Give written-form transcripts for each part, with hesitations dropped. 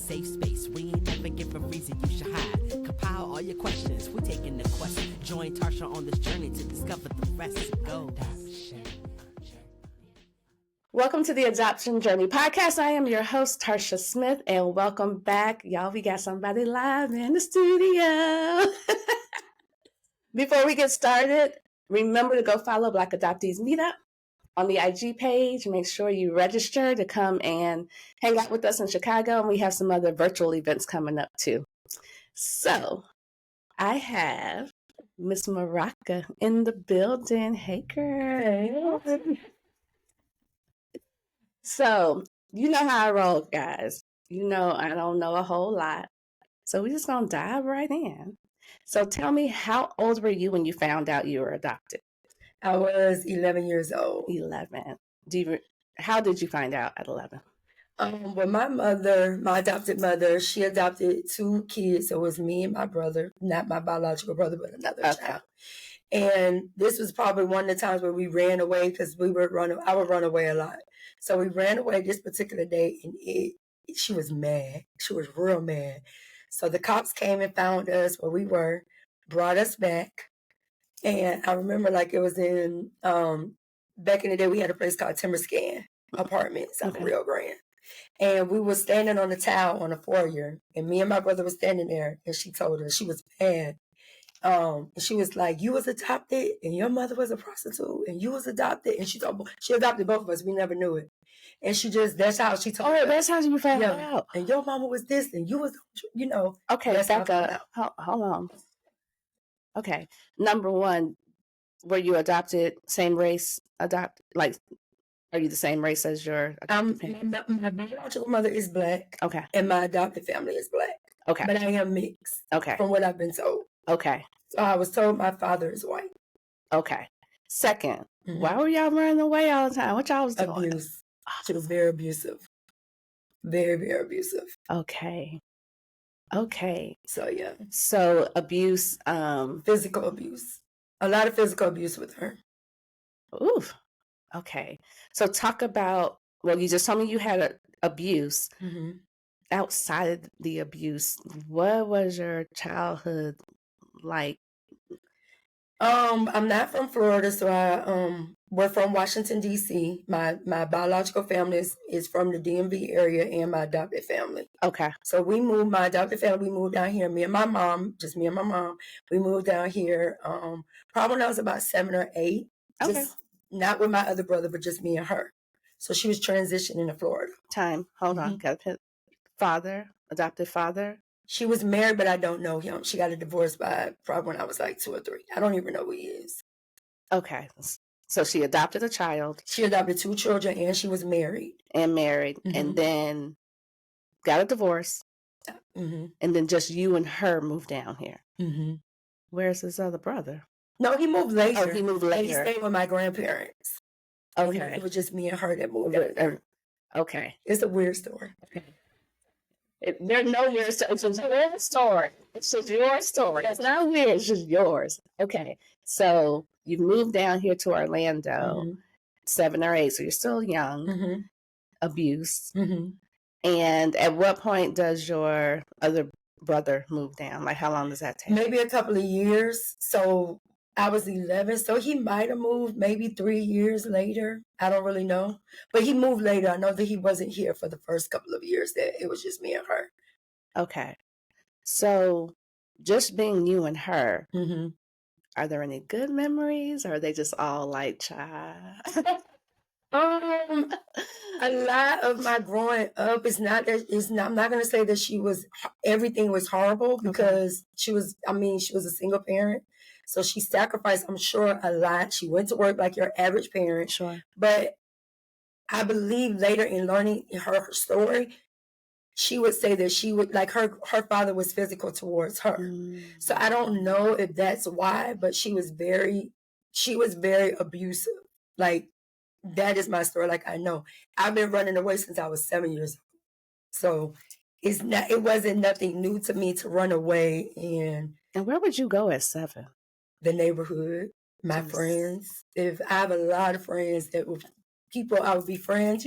safe space. We ain't never give a reason you should hide. Compile all your questions, we're taking the quest. Join Tarcia on this journey to discover the rest. Go. Welcome to the Adoption Journey Podcast. I am your host, Tarcia Smith, and welcome back. Y'all, we got somebody live in the studio. Before we get started, remember to go follow Black Adoptees Meetup on the IG page. Make sure you register to come and hang out with us in Chicago, and we have some other virtual events coming up too. So, I have Miss Morocca in the building. Hey, girl. Hey. So, you know how I roll, guys. You know I don't know a whole lot. So we're just going to dive right in. So tell me, how old were you when you found out you were adopted? I was 11 years old. 11. How did you find out at 11? Well, my adopted mother, she adopted 2 kids. So it was me and my brother, not my biological brother, but another child. And this was probably one of the times where we ran away because I would run away a lot. So we ran away this particular day, and she was mad. She was real mad. So the cops came and found us where we were, brought us back. And I remember like it was in, back in the day, we had a place called Timber Scan Apartments on Rio Grande. And we were standing on the towel on the foyer, and me and my brother were standing there, and she told us she was mad. And she was like, you was adopted and your mother was a prostitute and you was adopted. And she adopted both of us. We never knew it. And that's how she told us. That's how you found out. And your mama was this and you was, Okay, back up. Hold on. Okay. Number one, were you adopted, same race, are you the same race as your my biological mother is Black. Okay. And my adopted family is Black. Okay. But I am mixed. Okay. From what I've been told. Okay. So I was told my father is white. Okay. Second, why were y'all running away all the time? What y'all was doing? Abuse. She was very abusive. Very, very abusive. Okay. So, yeah. So, abuse. Physical abuse. A lot of physical abuse with her. Oof. Okay. So, talk about, you just told me you had abuse. Mm-hmm. Outside of the abuse, what was your childhood like? I'm not from Florida, so we're from Washington, D.C. My biological family is from the DMV area, and my adopted family. Okay. So my adopted family, we moved down here, me and my mom, we moved down here probably when I was about 7 or 8. Okay. Just not with my other brother, but just me and her. So she was transitioning to Florida. Hold on. Got to adopted father? She was married, but I don't know him. She got a divorce by probably when I was like 2 or 3. I don't even know who he is. Okay. So she adopted a child. She adopted 2 children, and she was married. And then got a divorce. Mm-hmm. And then just you and her moved down here. Mm-hmm. Where's his other brother? No, he moved later. Oh, he moved later. And he stayed with my grandparents. Okay. And it was just me and her that moved down there. Okay. It's a weird story. Okay. There's no weird story. It's just your story. It's just your story. It's not weird. It's just yours. Okay. So you moved down here to Orlando, 7 or 8. So you're still young. Abuse. And at what point does your other brother move down? Like, how long does that take? Maybe a couple of years. So I was 11. So he might have moved maybe 3 years later. I don't really know. But he moved later. I know that he wasn't here for the first couple of years. That it was just me and her. Okay. So just being you and her, are there any good memories, or are they just all like, child? A lot of my growing up I'm not going to say that everything was horrible, because she was a single parent. So she sacrificed, I'm sure, a lot. She went to work like your average parent. Sure. But I believe later in learning her story, she would say that she would, like, her father was physical towards her. So I don't know if that's why, but she was very abusive. Like, that is my story. Like, I know I've been running away since I was 7 years old. So it wasn't nothing new to me to run away. And where would you go at 7? The neighborhood, my friends. If I have a lot of friends I would be friends,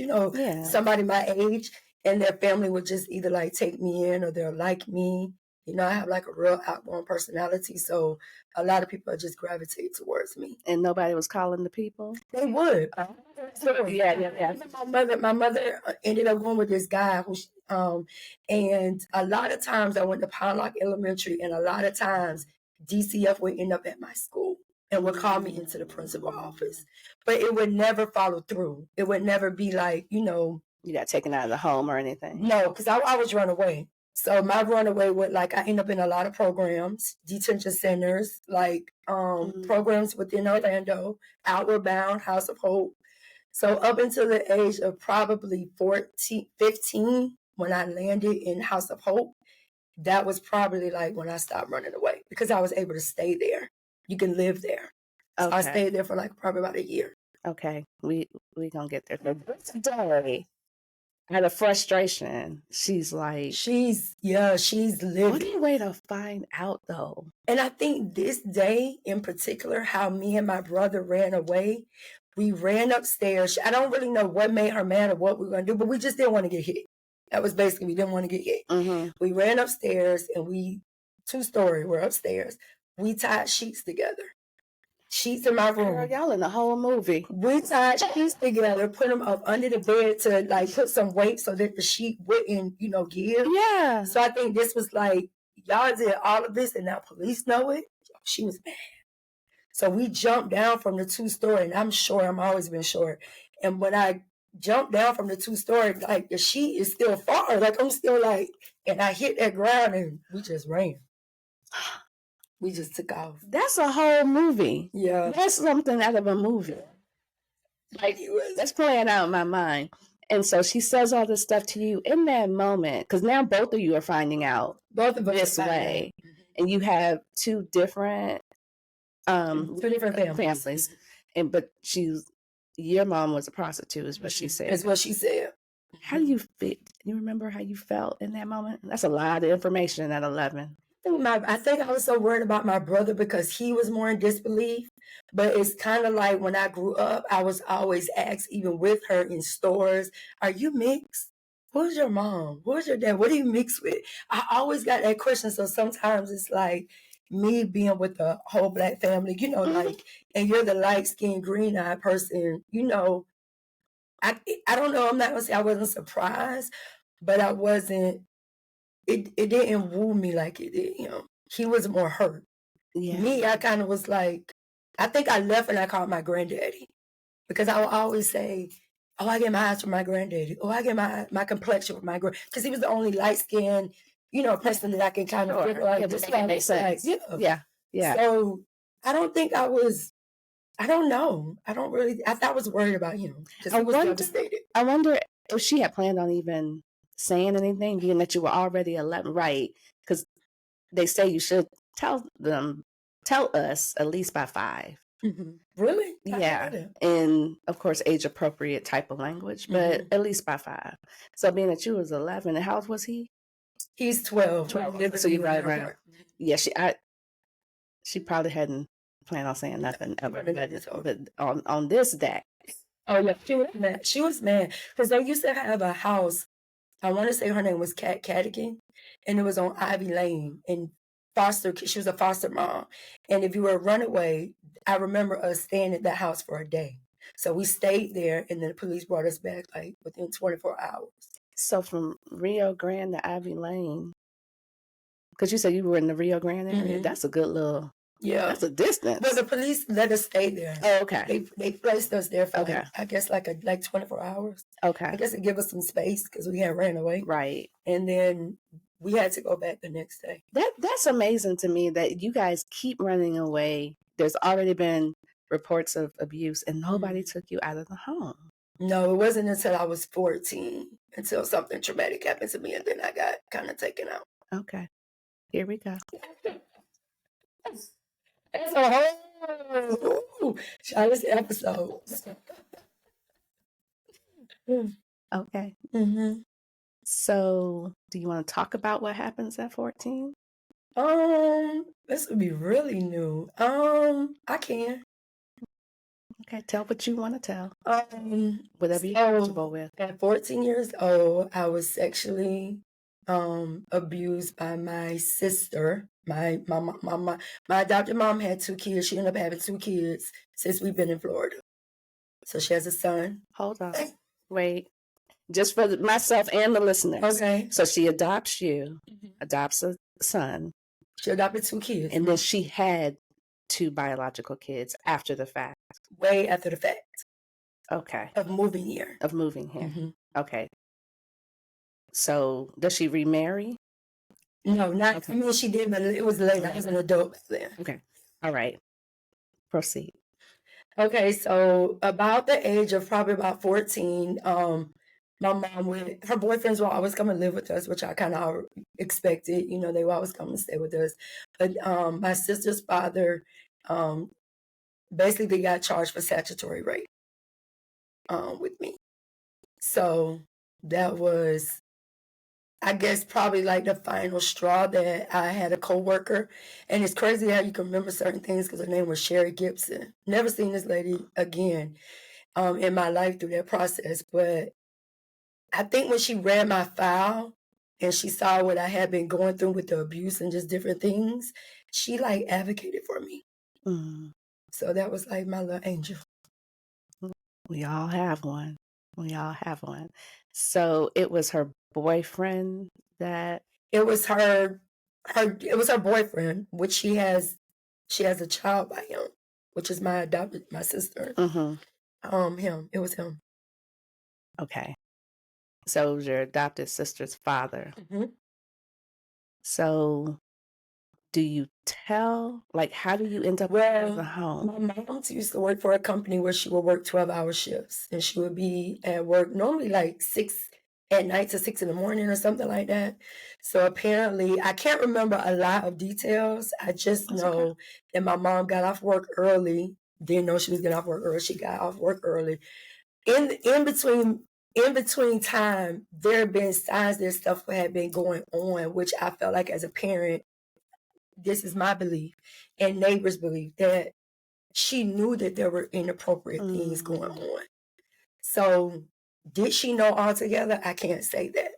somebody my age. and their family would just either like take me in or they'll like me. You know, I have like a real outgoing personality, so a lot of people just gravitate towards me. And nobody was calling the people? They would. Yeah. My mother ended up going with this guy who, and a lot of times I went to Pine Lock Elementary, and a lot of times DCF would end up at my school and would call me into the principal office, but it would never follow through. It would never be like, you know, you got taken out of the home or anything? No, because I always run away. So my runaway would like I end up in a lot of programs, detention centers, like programs within Orlando, Outward Bound, House of Hope. So up until the age of probably 15, when I landed in House of Hope, that was probably like when I stopped running away because I was able to stay there. You can live there. So I stayed there for like probably about a year. Okay, we gonna get there. Today, out of frustration, she's like, she's living. What a way to find out, though. And I think this day in particular, how me and my brother ran away, we ran upstairs. I don't really know what made her mad or what we were going to do, but we just didn't want to get hit. That was basically, we didn't want to get hit. Mm-hmm. We ran upstairs and two-story, we're upstairs. We tied sheets together. Sheets in my room. Girl, y'all in the whole movie. We tied sheets together, put them up under the bed to like put some weight so that the sheet wouldn't, you know, give. Yeah. So I think this was like, y'all did all of this and now police know it. She was mad. So we jumped down from the two-story, and I'm short. I'm always been short. And when I jumped down from the two-story, like the sheet is still far. Like I'm still like, and I hit that ground and we just ran. We just took off. That's a whole movie. Yeah. That's something out of a movie. Like, that's playing out in my mind. And so she says all this stuff to you in that moment, because now both of you are finding out both of us this way. And you have two different families. But your mom was a prostitute, is what she said. That's what she said. How do you feel? You remember how you felt in that moment? That's a lot of information at 11. I think I was so worried about my brother because he was more in disbelief. But it's kind of like when I grew up, I was always asked, even with her in stores, are you mixed? Who's your mom? Who's your dad? What do you mix with? I always got that question. So sometimes it's like me being with a whole Black family, you know, like, and you're the light-skinned, green-eyed person, you know. I don't know. I'm not going to say I wasn't surprised, but I wasn't. It didn't woo me like it did him. He was more hurt. Yeah. Me, I kind of was like, I think I left and I called my granddaddy because I would always say, oh, I get my eyes from my granddaddy. Oh, I get my complexion from my because he was the only light-skinned, you know, person that I can kind of figure out. This makes sense. Yeah. So I don't think I don't know. I don't really, I was worried about him because he was devastated. I wonder if she had planned on even saying anything, being that you were already 11, right? Because they say you should tell us at least by 5. Mm-hmm. Really? Yeah. And of course, age appropriate type of language, but at least by 5. So being that you was 11, and how old was he? He's 12. 12. So you right around. Yeah, she probably hadn't planned on saying nothing ever, but on this day. Oh yeah, she was mad because they used to have a house. I want to say her name was Kat Cadigan, and it was on Ivy Lane in foster. She was a foster mom, and if you were a runaway, I remember us staying at that house for a day. So we stayed there, and then the police brought us back like within 24 hours. So from Rio Grande to Ivy Lane, because you said you were in the Rio Grande area, that's a good little. Yeah, that's a distance. But the police let us stay there. Oh, okay. They placed us there for I guess like 24 hours. Okay. I guess it gave us some space because we had ran away. Right. And then we had to go back the next day. That's amazing to me that you guys keep running away. There's already been reports of abuse and nobody took you out of the home. No, it wasn't until I was 14 until something traumatic happened to me and then I got kind of taken out. Okay. Here we go. That's a whole Charlotte's episode. Okay. Mm-hmm. So, do you want to talk about what happens at 14? This would be really new. I can. Okay, tell what you want to tell. Whatever you're So comfortable with. at 14 years old, I was sexually abused by my sister. My adopted mom had 2 kids. She ended up having 2 kids since we've been in Florida. So she has a son. Hold on. Wait. Just for myself and the listeners. Okay. So she adopts you, adopts a son, She adopted 2 kids. and then she had 2 biological kids after the fact. Way after the fact Okay. of moving here. Of moving here. Mm-hmm. Okay. So does she remarry? No, not. Okay. I mean, she did, but it was late. I was an adult back then. Okay. All right. Proceed. Okay, so about the age of probably about 14, my mom would, her boyfriends will always come and live with us, which I kind of expected. You know, they would always come and stay with us. But my sister's father basically got charged for statutory rape with me. So that was, I guess, probably like the final straw that I had a coworker. And it's crazy how you can remember certain things because her name was Sherry Gibson. Never seen this lady again in my life through that process. But I think when she read my file and she saw what I had been going through with the abuse and just different things, she like advocated for me. Mm. So that was like my little angel. We all have one. We all have one. So it was her boyfriend that It was her boyfriend, which she has a child by him, which is my sister. Him. It was him. Okay. So it was your adopted sister's father. Mm-hmm. So do you tell, like, how do you end up at the home? My mom used to work for a company where she would work 12-hour shifts, and she would be at work normally like 6 at night to 6 in the morning or something like that. So apparently, I can't remember a lot of details. I just know that my mom got off work early. Didn't know she was getting off work early. She got off work early. In between time, there had been signs that stuff had been going on, which I felt like as a parent, this is my belief and neighbors' belief, that she knew that there were inappropriate things going on. So did she know altogether? I can't say that.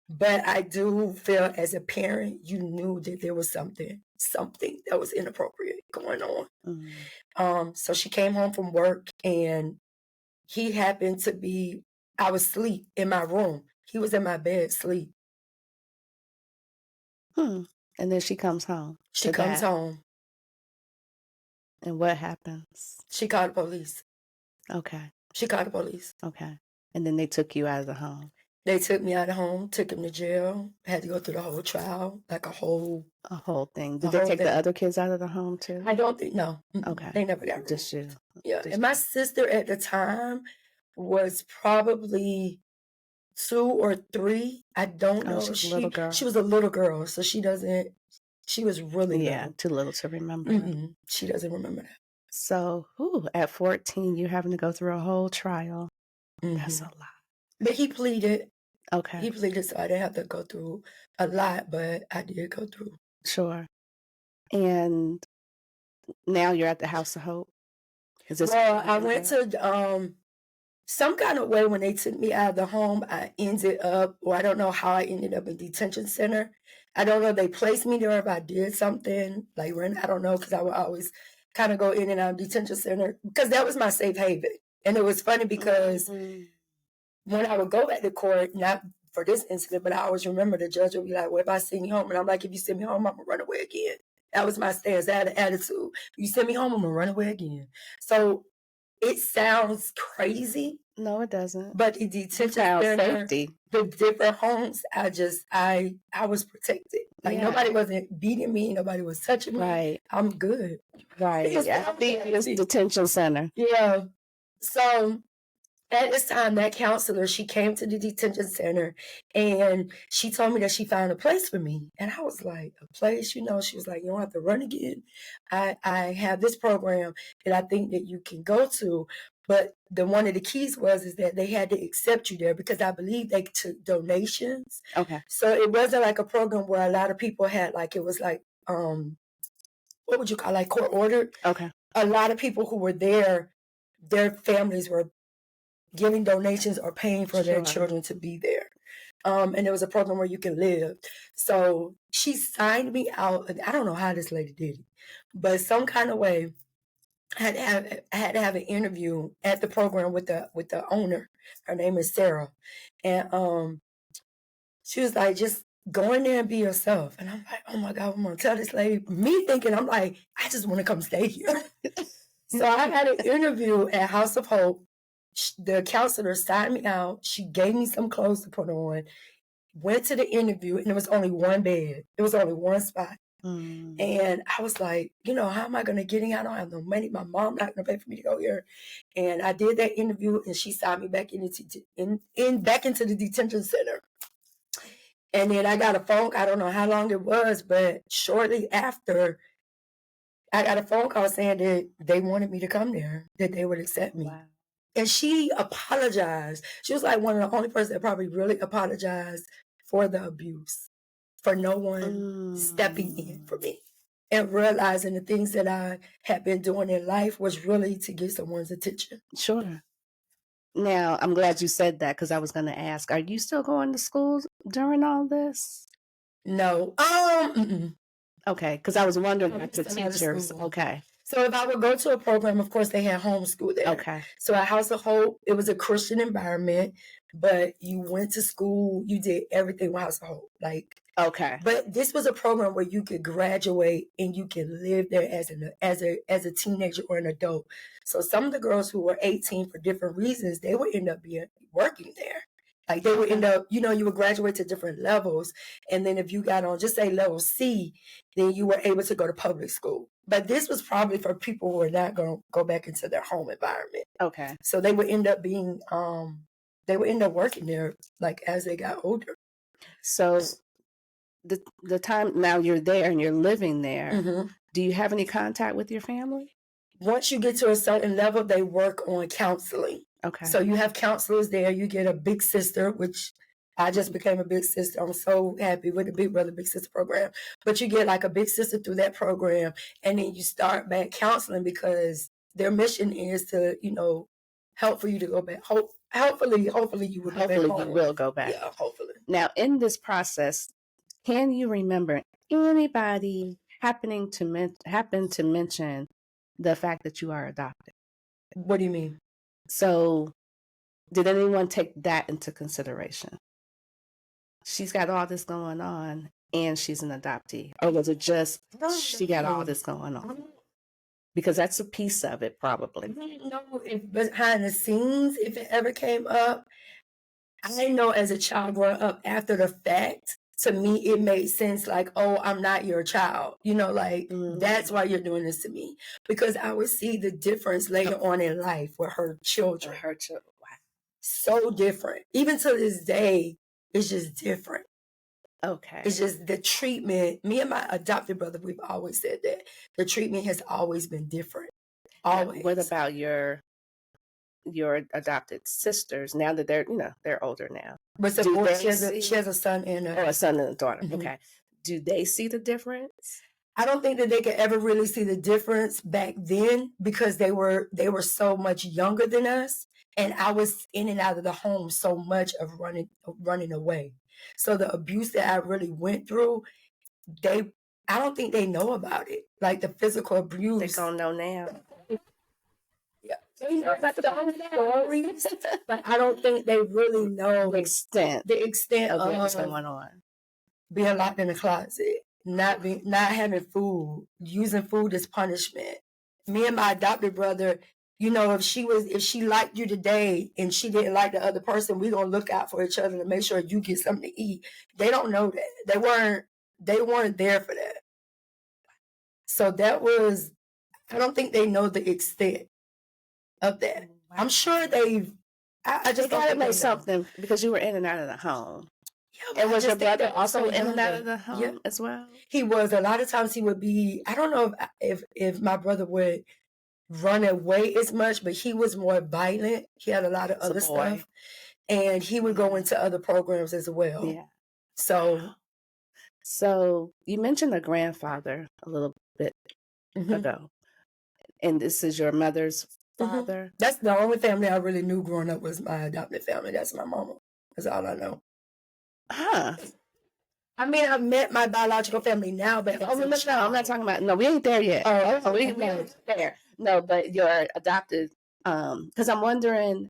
But I do feel as a parent, you knew that there was something that was inappropriate going on. So she came home from work and he happened to be, I was asleep in my room. He was in my bed asleep. And then she comes home. She comes home. And what happens? She called the police. Okay. She called the police. Okay. And then they took you out of the home. They took me out of home, took him to jail, had to go through the whole trial, like a whole thing. Did they take the other kids out of the home too? I don't think, no. Okay. They never got rid. Just you. Yeah. And my sister at the time was probably 2 or 3. I don't know. She was a little girl. She was a little girl, so she was really little. Too little to remember. She doesn't remember that. So, at 14, you're having to go through a whole trial. That's a lot. But he pleaded. Okay. He pleaded, so I didn't have to go through a lot, but I did go through. Sure. And now you're at the House of Hope? I went to some kind of way when they took me out of the home, I ended up, or I don't know how I ended up in detention center. I don't know if they placed me there, if I did something, like I don't know, because I would always kind of go in and out of detention center, because that was my safe haven. And it was funny because when I would go back to court, not for this incident, but I always remember the judge would be like, well, if I send you home, and I'm like, if you send me home, I'm going to run away again. That was my stance. I had an attitude. You send me home, I'm going to run away again. So it sounds crazy. No, it doesn't. But the detention center, the different homes, I was protected. Like nobody wasn't beating me, nobody was touching me. Right. I'm good. Right. It's detention center. Yeah. So at this time, that counselor, she came to the detention center and she told me that she found a place for me. And I was like, a place? She was like, you don't have to run again. I have this program that I think that you can go to. But one of the keys is that they had to accept you there because I believe they took donations. Okay. So it wasn't like a program where a lot of people had, like, it was like, what would you call, like, court ordered? Okay. A lot of people who were there their families were giving donations or paying for their Sure. children to be there. And there was a program where you can live. So she signed me out. I don't know how this lady did it, but some kind of way I had to have an interview at the program with the owner. Her name is Sarah. And she was like, just go in there and be yourself. And I'm like, oh my God, I'm gonna tell this lady. Me thinking, I'm like, I just want to come stay here. So I had an interview at House of Hope. The counselor signed me out. She gave me some clothes to put on. Went to the interview, and there was only one bed. It was only one spot. And I was like, how am I going to get in? I don't have no money. My mom not going to pay for me to go here. And I did that interview, and she signed me back back into the detention center. And then I got a phone. I don't know how long it was, but shortly after, I got a phone call saying that they wanted me to come there, that they would accept me. Wow. And she apologized. She was like one of the only person that probably really apologized for the abuse, for no one stepping in for me and realizing the things that I had been doing in life was really to get someone's attention. Sure. Now, I'm glad you said that because I was going to ask, are you still going to school during all this? No. Okay, because I was wondering about the I'm out of teachers. school. Okay. So if I would go to a program, of course, they had homeschool there. Okay. So at House of Hope, it was a Christian environment, but you went to school, you did everything with House of Hope. Okay. But this was a program where you could graduate and you could live there as a teenager or an adult. So some of the girls who were 18 for different reasons, they would end up working there. They would end up, you would graduate to different levels. And then if you got on, just say level C, then you were able to go to public school. But this was probably for people who are not going to go back into their home environment. Okay. So they would end up working there as they got older. So the time now you're there and you're living there, Mm-hmm. Do you have any contact with your family? Once you get to a certain level, they work on counseling. Okay. So you have counselors there. You get a big sister, which I just became a big sister. I'm so happy with the Big Brother Big Sister program. But you get a big sister through that program, and then you start back counseling because their mission is to, help for you to go back. Hopefully you will go back. Hopefully you will go back. Yeah, hopefully. Now, in this process, can you remember anybody happen to mention the fact that you are adopted? What do you mean? So, did anyone take that into consideration? She's got all this going on, and she's an adoptee, or was it just she got all this going on? Because that's a piece of it, probably. I don't know if behind the scenes, if it ever came up. I know as a child growing up after the fact, to me, it made sense oh, I'm not your child. That's why you're doing this to me. Because I would see the difference later on in life with her children. Wow. So different. Even to this day, it's just different. Okay. It's just the treatment. Me and my adopted brother, we've always said that. The treatment has always been different. Always. Now, what about your adopted sisters, now that they're older now? But she has a son and a son and a daughter. Mm-hmm. Okay. Do they see the difference? I don't think that they could ever really see the difference back then because they were so much younger than us, and I was in and out of the home so much of running away. So the abuse that I really went through, I don't think they know about it. The physical abuse. They're gonna know now. Yeah. They know about the stories, but I don't think they really know the extent of what's going on. Being locked in the closet, not having food, using food as punishment. Me and my adopted brother, if she liked you today and she didn't like the other person, we're gonna look out for each other to make sure you get something to eat. They don't know that. They weren't there for that. So that was, I don't think they know the extent of that. Wow. I'm sure I just gotta know something because you were in and out of the home. Yeah, and was your brother also in and out of the home as well? He was. A lot of times he would be, I don't know if my brother would run away as much, but he was more violent. He had a lot of other stuff. And he would go into other programs as well. Yeah. So you mentioned a grandfather a little bit ago. And this is your mother's father. That's the only family I really knew growing up was my adopted family. That's my mama. That's all I know. Huh. I mean, I've met my biological family now, but No, I'm not talking about. No, we ain't there yet. Oh, we ain't there. No, but your adopted. Because I'm wondering,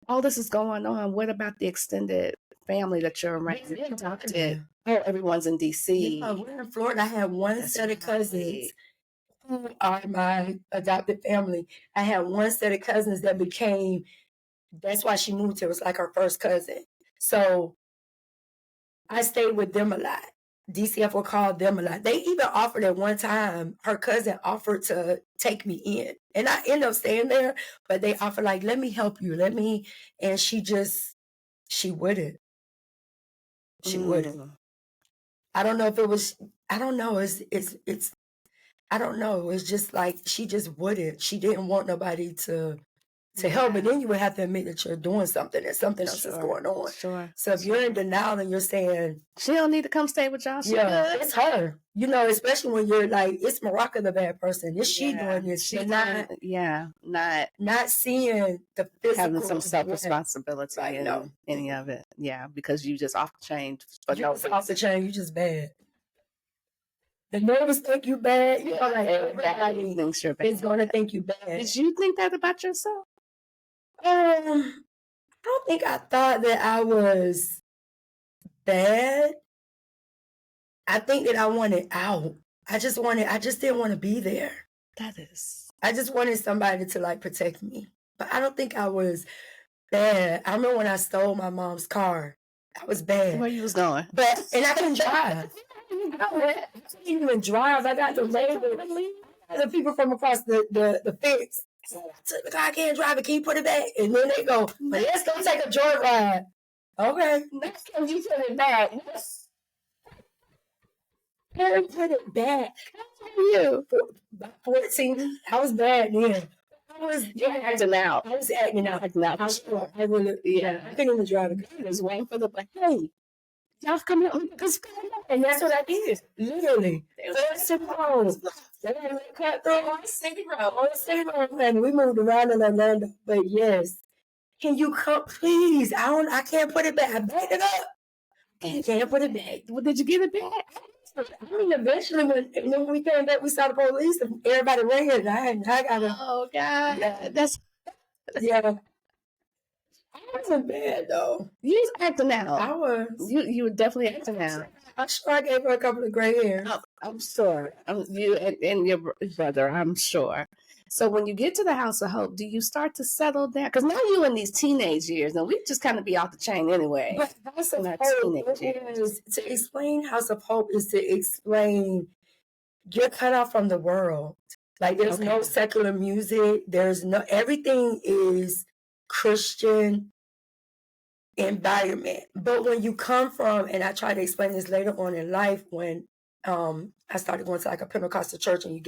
all this is going on. What about the extended family that you're around? We're Adopted. Oh, everyone's in DC. Yeah, we're in Florida. I had one That's set of cousins right. who are my adopted family. I had one set of cousins that became. That's why she moved here. It was like her first cousin. So I stayed with them a lot. DCF will call them a lot. They even offered at one time, her cousin offered to take me in. And I ended up staying there, but they offered like, let me help you. And she wouldn't. She wouldn't. I don't know if it was, I don't know. I don't know. It's just like, she just wouldn't. She didn't want nobody to help, but then you would have to admit that you're doing something and something else is going on. Sure. So if you're in denial and you're saying, she don't need to come stay with y'all. It's her. Especially when you're like, it's Morocca the bad person. Is she doing this? She's not seeing the physical. Having some self-responsibility in any of it. Yeah, because you just off the chain. Off the chain, you just bad. The neighbors think you bad. Like everybody thinks you're bad. Is going to think you bad. Did you think that about yourself? I don't think I thought that I was bad. I think that I wanted out. I just didn't want to be there. I just wanted somebody to like protect me. But I don't think I was bad. I remember when I stole my mom's car. I was bad. Where you was going? And I couldn't drive. I couldn't even drive. I got the label. The people from across the fence. I took the car, I can't drive it. Can you put it back? And then they go, but let's go take a joyride. Okay. Next time you put it back. Can you put it back? How old are you? 14. I was bad then. You were acting out. I was acting out. I couldn't even drive the car. I was waiting for hey, y'all come here. And that's what I did. Literally. Cut through on the city road. And we moved around in Orlando. But yes. Can you come, please? I can't put it back. I backed it up. And can't put it back. Well, did you get it back? I mean, eventually, when we came back, we saw the police and everybody ran it. I got it. Oh, God. Yeah. I wasn't bad, though. You was acting out. I was. You were definitely acting out. I'm sure I gave her a couple of gray hairs. I'm sure. You and your brother, I'm sure. So when you get to the House of Hope, do you start to settle down? Because now you're in these teenage years, and we just kind of be off the chain anyway. But House of Hope is, to explain House of Hope is to explain you're cut off from the world. Like there's no secular music. Everything is Christian environment. But when you come from, and I try to explain this later on in life, when I started going to like a Pentecostal church and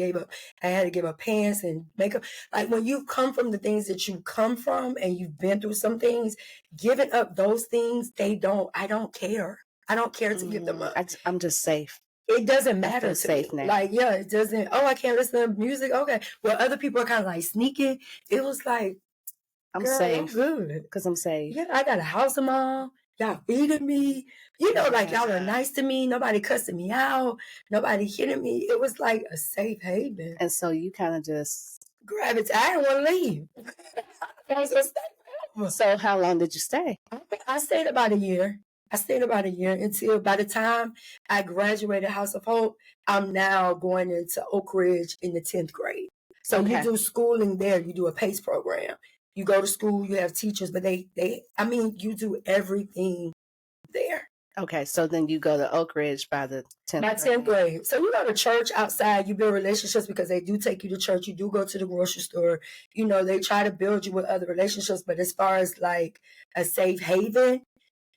I had to give up pants and makeup. Like when you come from the things that you come from and you've been through some things, giving up those things, I don't care. I don't care to give them up. I'm just safe. It doesn't matter to safe me. now. Like, it doesn't, I can't listen to music. Okay. Well, other people are kind of like sneaking. It was like, I'm girl, safe. I'm good. Because I'm safe. Yeah, I got a house of mom. Y'all feeding me. Like y'all are nice to me. Nobody cussing me out. Nobody hitting me. It was like a safe haven. And so you kind of just gravitate. I didn't want to leave. I was gonna stay. So how long did you stay? I stayed about a year. Until by the time I graduated House of Hope, I'm now going into Oak Ridge in the 10th grade. So you do schooling there. You do a PACE program. You go to school, you have teachers, but you do everything there. Okay, so then you go to Oak Ridge by the 10th grade. By 10th grade. So you go to church outside, you build relationships because they do take you to church. You do go to the grocery store. They try to build you with other relationships, but as far as like a safe haven,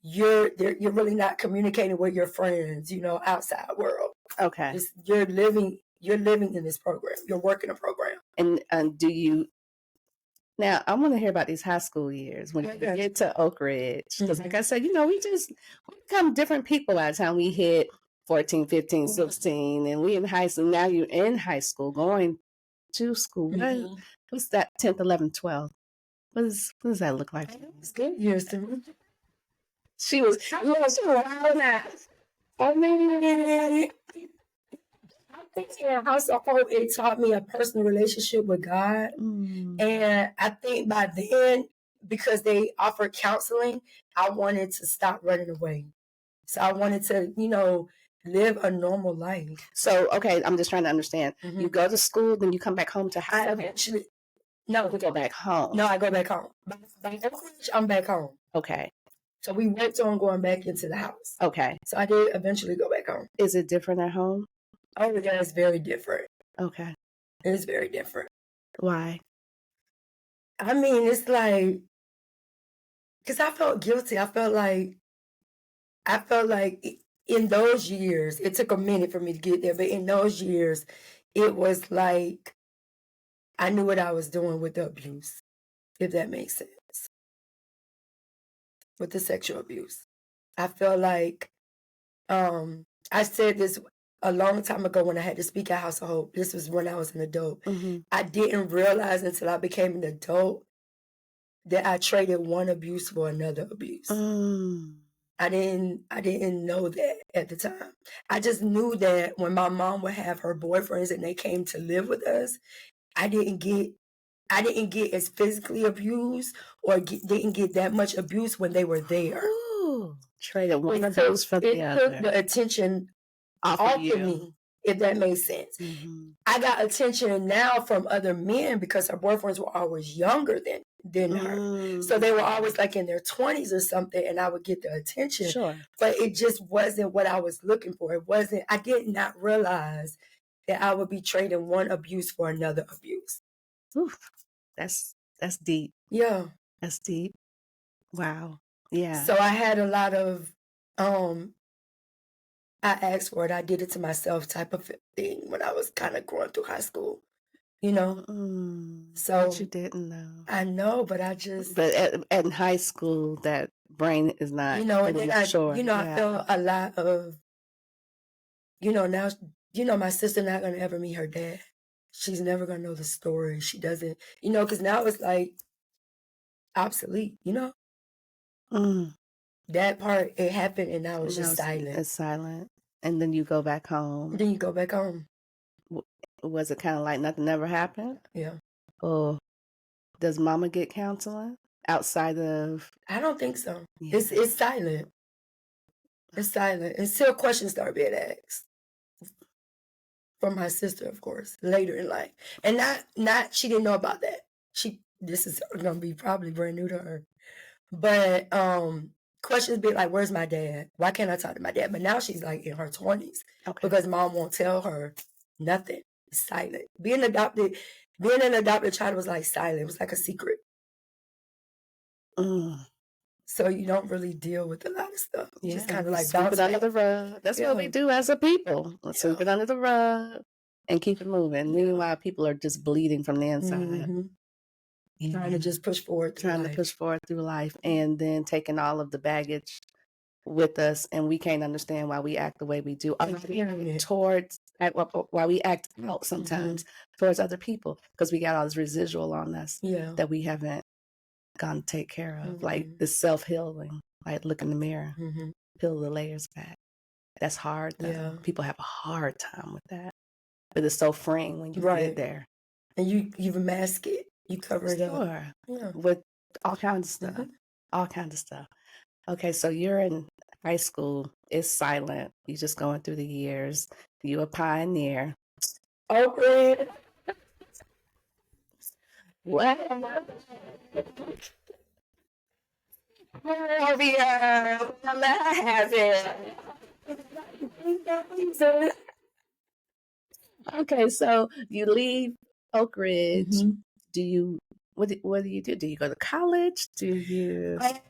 you're really not communicating with your friends, outside world. Okay. You're living in this program. You're working a program. And do you... Now, I want to hear about these high school years when you get to Oak Ridge. Because like I said, we become different by the time we hit 14, 15, 16, and we in high school. Now you're in high school, going to school. What's that? 10th, 11th, 12th. What does that look like? It's good years to me. She was wild now. I mean, I think in house of hope, it taught me a personal relationship with God. And I think by then, because they offered counseling, I wanted to stop running away. So I wanted to, live a normal life. So, okay, I'm just trying to understand. Mhm. You go to school, then you come back home to I house. eventually, You go back home. no, I go back home. By college, I'm back home. Okay. So we worked on going back into the house. Okay. So I did eventually go back home. Is it different at home? Oh, yeah, it's very different. Okay. It's very different. Why? I mean, it's like, because I felt guilty. I felt like in those years, it took a minute for me to get there, but in those years, it was like I knew what I was doing with the abuse, if that makes sense. With the sexual abuse. I felt like I said this a long time ago when I had to speak at House of Hope. This was when I was an adult. I didn't realize until I became an adult that I traded one abuse for another abuse. I didn't know that at the time. I just knew that when my mom would have her boyfriends and they came to live with us, I didn't get as physically abused or didn't get that much abuse when they were there. Ooh, traded one of those for the other. It took the attention off of me, if that makes sense. I got attention now from other men because her boyfriends were always younger than her. So they were always like in their 20s or something, and I would get the attention. Sure. But it just wasn't what I was looking for. I did not realize that I would be trading one abuse for another abuse. Oof, that's deep. Yeah. That's deep. Wow. Yeah. So I had a lot of I asked for it, I did it to myself type of thing when I was kind of going through high school, So but you didn't know. I know, but I just. But in high school, that brain is not. And then I felt a lot of. Now, my sister not gonna ever meet her dad. She's never gonna know the story. She doesn't, because now it's like obsolete. That part, it happened, and now it's just silent. It's silent. And then you go back home. Then you go back home. Was it kind of like nothing ever happened? Yeah. Or does mama get counseling outside of? I don't think so. Yeah. It's silent. It's silent until questions start being asked. From my sister, of course, later in life. And not she didn't know about that. This is gonna be probably brand new to her. But questions be like, where's my dad? Why can't I talk to my dad? But now she's like in her 20s. Okay. Because mom won't tell her nothing. It's silent. Being an adopted child was like silent. It was like a secret. So you don't really deal with a lot of stuff. You just kind of like sweep it under the rug. That's what we do as a people. Let's sweep it under the rug and keep it moving. Meanwhile, people are just bleeding from the inside. Trying to just push forward through life, and then taking all of the baggage with us, and we can't understand why we act the way we do why we act out sometimes towards other people, because we got all this residual on us that we haven't gone to take care of, like the self-healing, like look in the mirror, peel the layers back. That's hard though. Yeah. People have a hard time with that, but it's so freeing when you get there, and you mask it. You cover it up. With all kinds of stuff. Okay, so you're in high school. It's silent. You're just going through the years. You a pioneer. Okay. What? Let her have it. Okay, so you leave Oak Ridge. What do you do? Do you go to college? Do you? I'm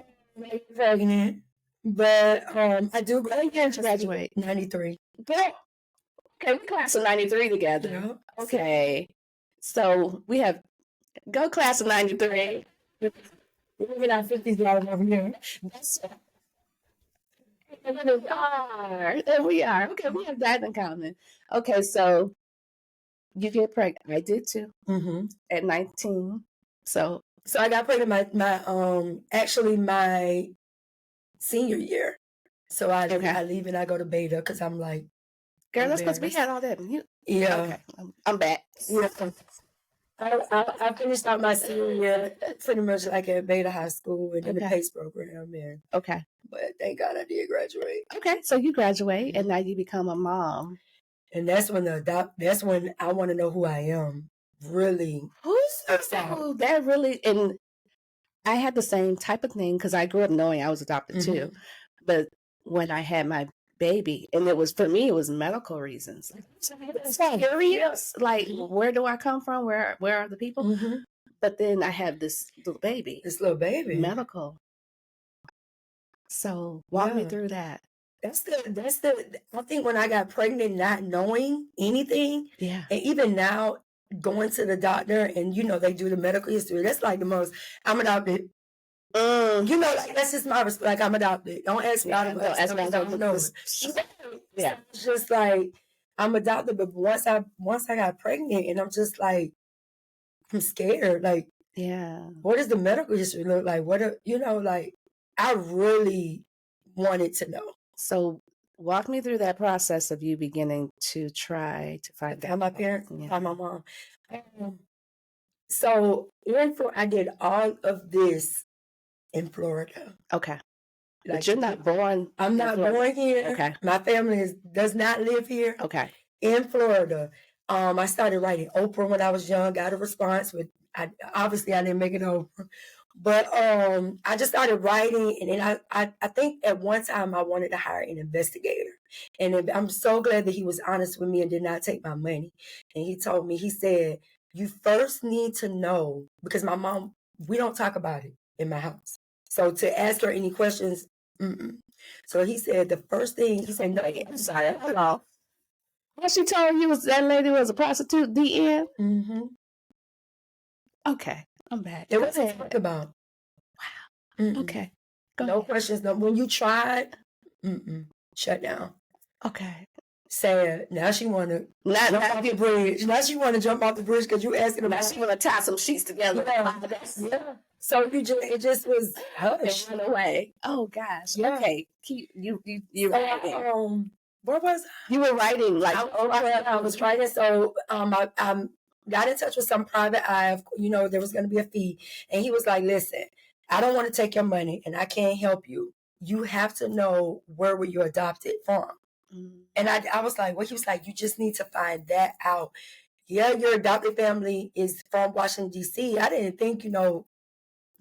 pregnant, but I do graduate. 93. Okay, we class of 93 together. Yeah. Okay, so we have go class of 93. We're living our 50s life over here. And we are. Okay, we have that in common. Okay, so You get pregnant. I did too. Mm-hmm. At 19. So I got pregnant my senior year. So I leave and I go to beta because I'm like, girl, that's because we had all that. Yeah. Okay. I'm back. Yeah. I finished out my senior year pretty much like at Beta High School and in the PACE program. And, Okay. But thank God I did graduate. Okay. So you graduate and now you become a mom. And that's when that's when I want to know who I am. Really. That really, and I had the same type of thing because I grew up knowing I was adopted too. But when I had my baby, and it was, for me, it was medical reasons. Curious, like, where do I come from? Where are the people? But then I have this little baby. Medical. So walk me through that. That's the I think when I got pregnant, not knowing anything, and even now going to the doctor and they do the medical history, that's like the most, I'm adopted. Like that's just my response. Like, I'm adopted. Don't ask me. Don't ask me. It's just like I'm adopted. But once I got pregnant, and I'm just like, I'm scared. Like, what does the medical history look like? Like, I really wanted to know. So walk me through that process of you beginning to try to find out my parents, find my mom. So I did all of this in Florida. Okay. But you're not born. I'm not born here. Okay. My family does not live here. Okay. In Florida. I started writing Oprah when I was young, got a response with, obviously I didn't make it Oprah. But I just started writing, and then I think at one time I wanted to hire an investigator. And I'm so glad that he was honest with me and did not take my money. And he told me, he said, you first need to know, because my mom, we don't talk about it in my house. So to ask her any questions, So he said the first thing, he said, no, I'm sorry, hello. What she told you was that lady was a prostitute, DN? Okay, I'm back. It wasn't talked about. Wow. Okay. No questions. No. When you tried, shut down. Okay. Sad. Now she want to jump off the bridge. Now she want to jump off the bridge because you asking about. Now she want to tie some sheets together. Yeah. So it just was hush. Went away. Oh gosh. Yeah. Okay. You where was I? You were writing like I was writing. So I got in touch with some private eye. There was going to be a fee, and he was like, "Listen, I don't want to take your money, and I can't help you. You have to know where were you adopted from." And I was like, well, he was like, you just need to find that out. Yeah, your adopted family is from Washington, D.C. I didn't think,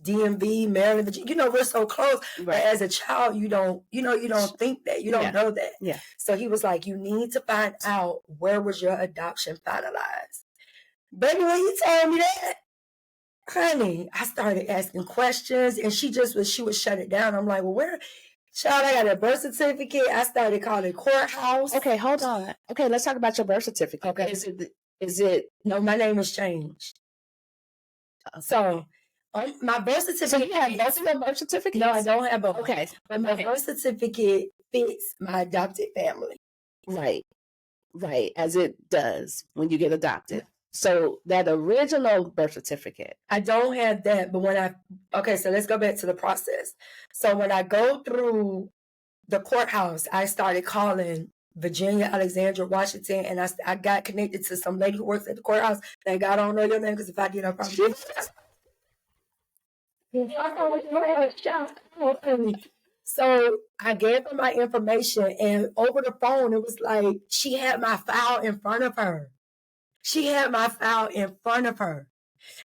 DMV, Maryland, Virginia, we're so close. Right. But as a child, you don't think that. You don't know that. Yeah. So he was like, you need to find out where was your adoption finalized. Baby, when he told me that, honey, I started asking questions, and she would shut it down. I'm like, well, where? Child, I got a birth certificate. I started calling courthouse. Okay, hold on. Okay, let's talk about your birth certificate. Okay. Is it? No, my name has changed. So, my birth certificate. So you have both of your birth certificates? No, I don't have both. Okay. But my birth certificate fits my adopted family. Right. As it does when you get adopted. So that original birth certificate. I don't have that, but so let's go back to the process. So when I go through the courthouse, I started calling Virginia, Alexandria, Washington, and I got connected to some lady who works at the courthouse. Thank God I don't know your name, because if I did, I probably would. So I gave her my information, and over the phone, it was like she had my file in front of her.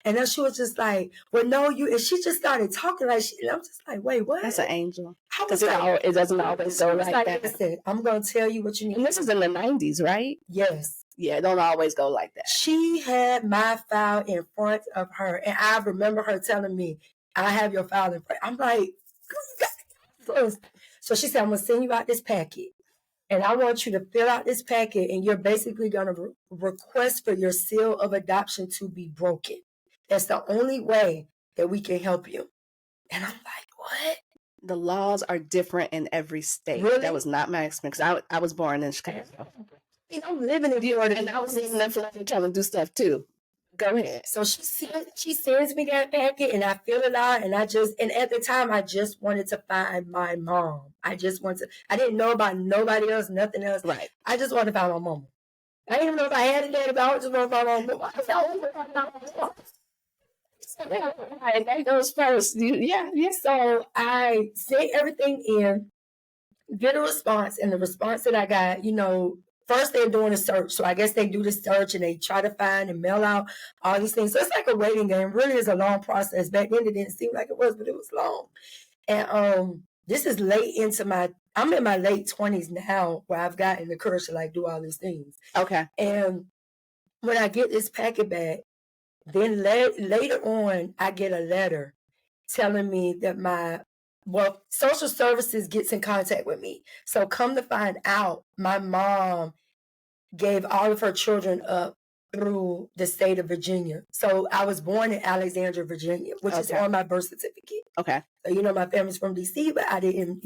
And then she was just like, well, no, you, and she just started talking like and I'm just like, wait, what? That's an angel. Because it doesn't always go like that. Listen, I'm going to tell you what you need. And this is in the 90s, right? Yes. Yeah, it don't always go like that. She had my file in front of her, and I remember her telling me, I have your file in front. I'm like, you got it. So she said, I'm going to send you out this packet. And I want you to fill out this packet, and you're basically going to request for your seal of adoption to be broken. That's the only way that we can help you. And I'm like, what? The laws are different in every state. Really? That was not my experience. I was born in Chicago. I'm living in Florida, and I was living in Florida trying to do stuff too. Go ahead. So she sends me that packet, and I fill it out, and and at the time, I just wanted to find my mom. I didn't know about nobody else, nothing else. Right. I just wanted to find my mom. I didn't even know if I had a dad, but I just wanted to find my mom. Right, that goes first. Yeah. So I sent everything in, get a response, and the response that I got, first they're doing a search. So I guess they do the search and they try to find and mail out all these things. So it's like a waiting game. Really is a long process. Back then it didn't seem like it was, but it was long. And this is I'm in my late 20s now, where I've gotten the courage to like do all these things. Okay. And when I get this packet back, then later on, I get a letter telling me that social services gets in contact with me. So come to find out, my mom gave all of her children up through the state of Virginia. So I was born in Alexandria, Virginia, which is on my birth certificate. Okay. So, my family's from DC, but I didn't,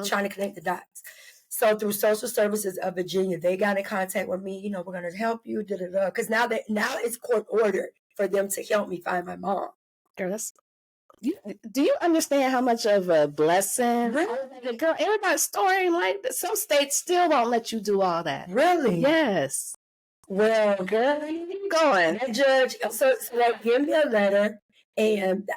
trying to connect the dots. So through social services of Virginia, they got in contact with me, we're going to help you, because now it's court ordered for them to help me find my mom. Girl, do you understand how much of a blessing? Really? Girl, everybody's story like that. Some states still won't let you do all that. Really? Yes. Well, girl, keep going. That judge, so they gave me a letter, and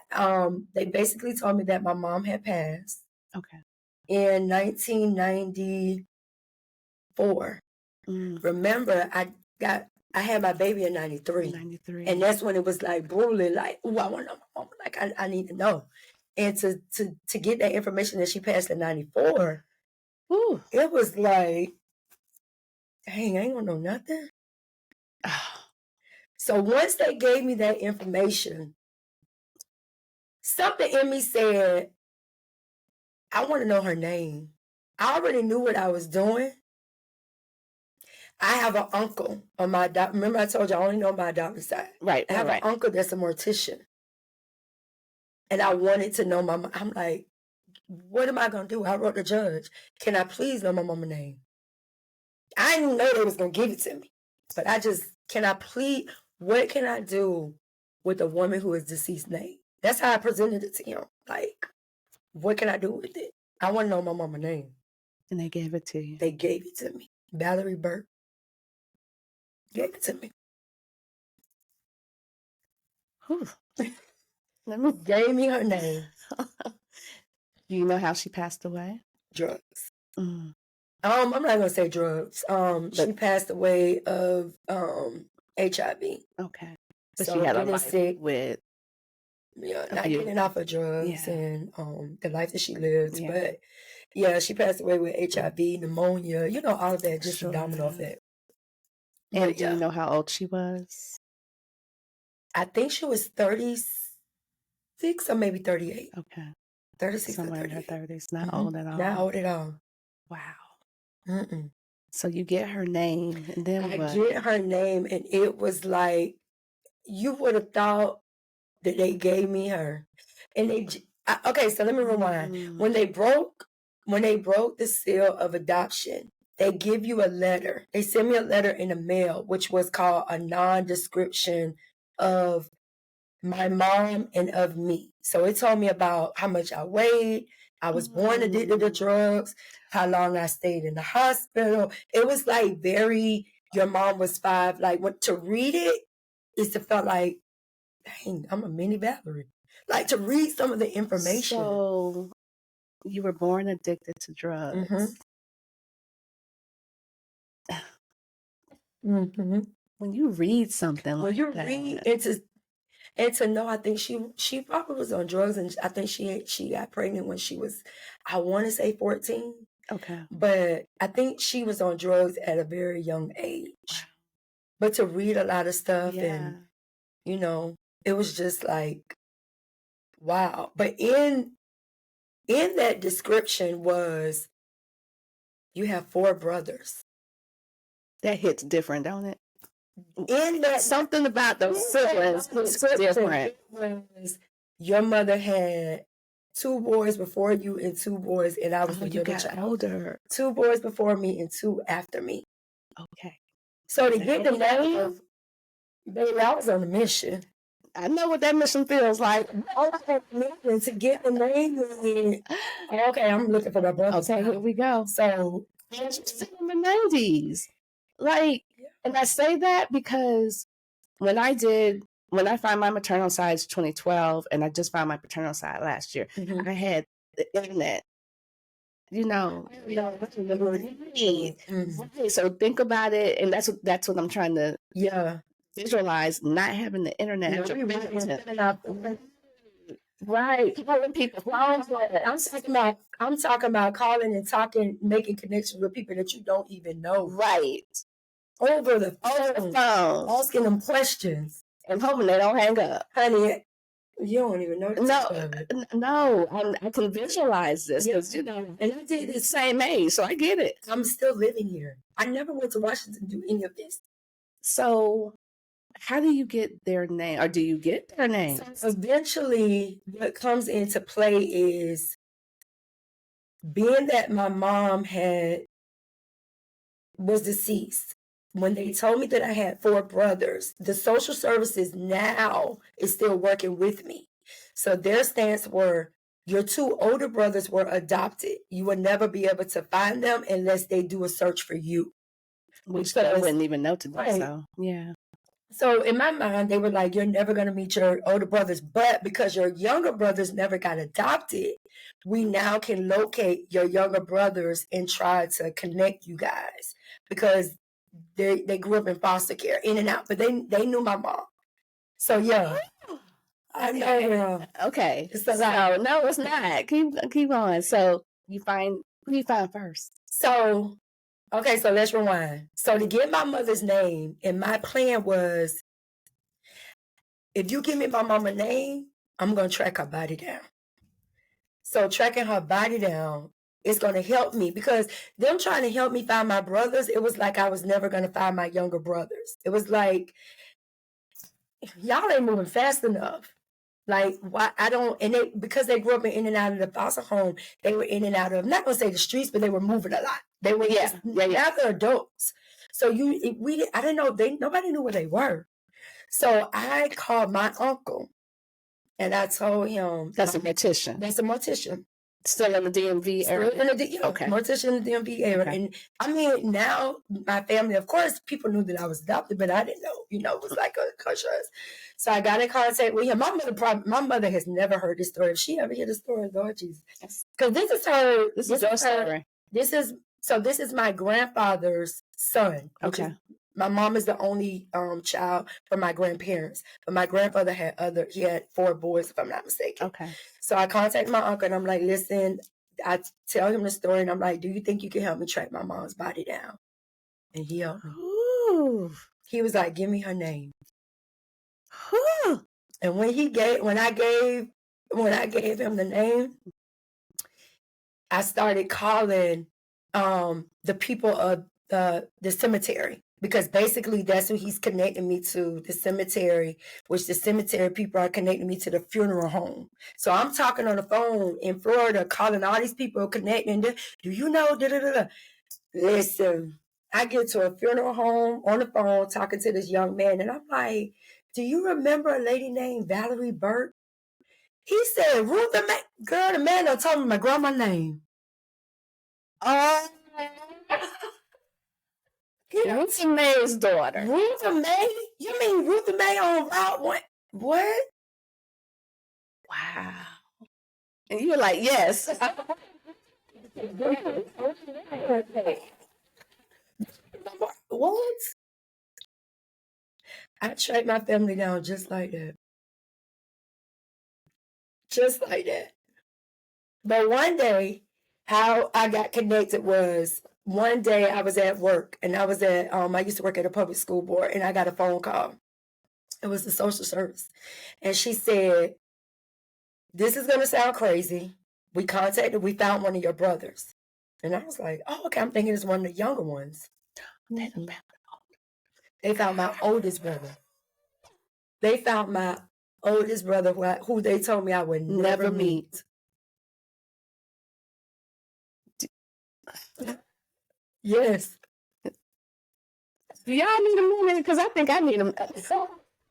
they basically told me that my mom had passed. Okay. In 1994. Remember, I had my baby in 93. 93. And that's when it was like brutally, like, oh, I want to know my mom. Like, I need to know. And to get that information that she passed in 94, it was like, dang, I ain't gonna know nothing. So once they gave me that information, something in me said, I want to know her name. I already knew what I was doing. I have an uncle on my remember I told you I only know my adopted side. Right. I have an uncle that's a mortician. And I wanted to know I'm like, what am I gonna do? I wrote the judge. Can I please know my mama's name? I didn't know they was gonna give it to me. But what can I do with a woman who is deceased name? That's how I presented it to him. Like, what can I do with it? I want to know my mama's name. And they gave it to you. They gave it to me. Valerie Burke gave it to me. Gave me her name. Do you know how she passed away? Drugs. I'm not gonna say drugs. She passed away of HIV. Okay. But so she had a life sick with not getting off of drugs and the life that she lived. Yeah. But yeah, she passed away with HIV, pneumonia, all of that, just a domino effect. And do you know how old she was? I think she was 36 or maybe 38. Okay. 36 somewhere or 38. in her 30s. Not old at all. Not old at all. Wow. Mm-mm. So you get her name, and then I what? get her name, and it was like, you would have thought that they gave me her. And okay, so let me rewind. When they broke the seal of adoption, they give you a letter. They sent me a letter in the mail, which was called a non-description of my mom and of me. So it told me about how much I weighed. I was born addicted to drugs, how long I stayed in the hospital. It was like your mom was 5. Like, to read it, it felt like, dang, I'm a mini Valerie. Like, to read some of the information. So you were born addicted to drugs. Mm-hmm. When you read something like that. And to know, I think she probably was on drugs, and I think she got pregnant when she was, I want to say 14. Okay. But I think she was on drugs at a very young age. Wow. But to read a lot of stuff and, it was just like, wow. But in that description was, you have 4 brothers. That hits different, don't it? In that, something about those siblings hits different. Was, your mother had 2 boys before you and 2 boys, and I was the middle child. Older. 2 boys before me and 2 after me. Okay. So to get the name, baby, I was on a mission. I know what that mission feels like. To get the name, okay, I'm looking for my brother. Okay, here we go. So, still in the 90s. Like, and I say that because when I found my maternal side in 2012, and I just found my paternal side last year, I had the internet. So think about it, and that's what I'm trying to visualize. Not having the internet. Right. Calling people phones. I'm talking about calling and talking, making connections with people that you don't even know. Right. Over the phone. Asking them questions. And hoping they don't hang up. Honey, you don't even know I can visualize this because, and I did the same age, so I get it. I'm still living here. I never went to Washington to do any of this. So how do you get their name, or do you get their name? So eventually, what comes into play is being that my mom was deceased. When they told me that I had 4 brothers, the social services now is still working with me. So their stance were, your 2 older brothers were adopted. You will never be able to find them unless they do a search for you. Which I wouldn't even know today. Right. So, yeah. So in my mind, they were like, you're never going to meet your older brothers. But because your younger brothers never got adopted, we now can locate your younger brothers and try to connect you guys. Because they grew up in foster care, in and out. But they knew my mom. So, yeah. I know. Okay. So, no, it's not. Keep on. So who you find first? So, okay, so let's rewind. So to get my mother's name, and my plan was, if you give me my mama's name, I'm going to track her body down. So tracking her body down is going to help me, because them trying to help me find my brothers, it was like I was never going to find my younger brothers. It was like, y'all ain't moving fast enough. Like, why I don't, and because they grew up in and out of the foster home, they were in and out of, not gonna say the streets, but they were moving a lot. They were, now they're adults. So I didn't know, nobody knew where they were. So I called my uncle and I told him. That's a mortician. That's a mortician. Still in the DMV area? Okay. Mortician in the DMV area. Okay. And I mean, now my family, of course, people knew that I was adopted, but I didn't know, it was like a hush. So I got in contact with him. My mother has never heard this story. If she ever hear the story, Lord Jesus. Because this is her. This is your story. This is my grandfather's son. Okay. My mom is the only child for my grandparents. But my grandfather he had 4 boys, if I'm not mistaken. Okay. So I contacted my uncle and I'm like, listen, I tell him the story and I'm like, do you think you can help me track my mom's body down? And he helped me. Ooh. He was like, give me her name. Ooh. And when I gave him the name, I started calling the people of the cemetery. Because basically that's who he's connecting me to, the cemetery, which the cemetery people are connecting me to the funeral home. So I'm talking on the phone in Florida, calling all these people, connecting. Do you know? Listen, I get to a funeral home on the phone talking to this young man, and I'm like, do you remember a lady named Valerie Burt? He said, Ruth, the man that told me my grandma's name. Oh. Ruth May's daughter. Ruth May? You mean Ruth May on Route 1? What? Wow. And you were like, yes. What? I tracked my family down just like that. Just like that. But one day, how I got connected was, one day I was at work and I used to work at a public school board, and I got a phone call. It was the social service. And she said, this is going to sound crazy. We found one of your brothers. And I was like, oh, okay. I'm thinking it's one of the younger ones. They found my oldest brother. They found my oldest brother who they told me I would never meet. Yes. Do y'all need a minute? Because I think I need a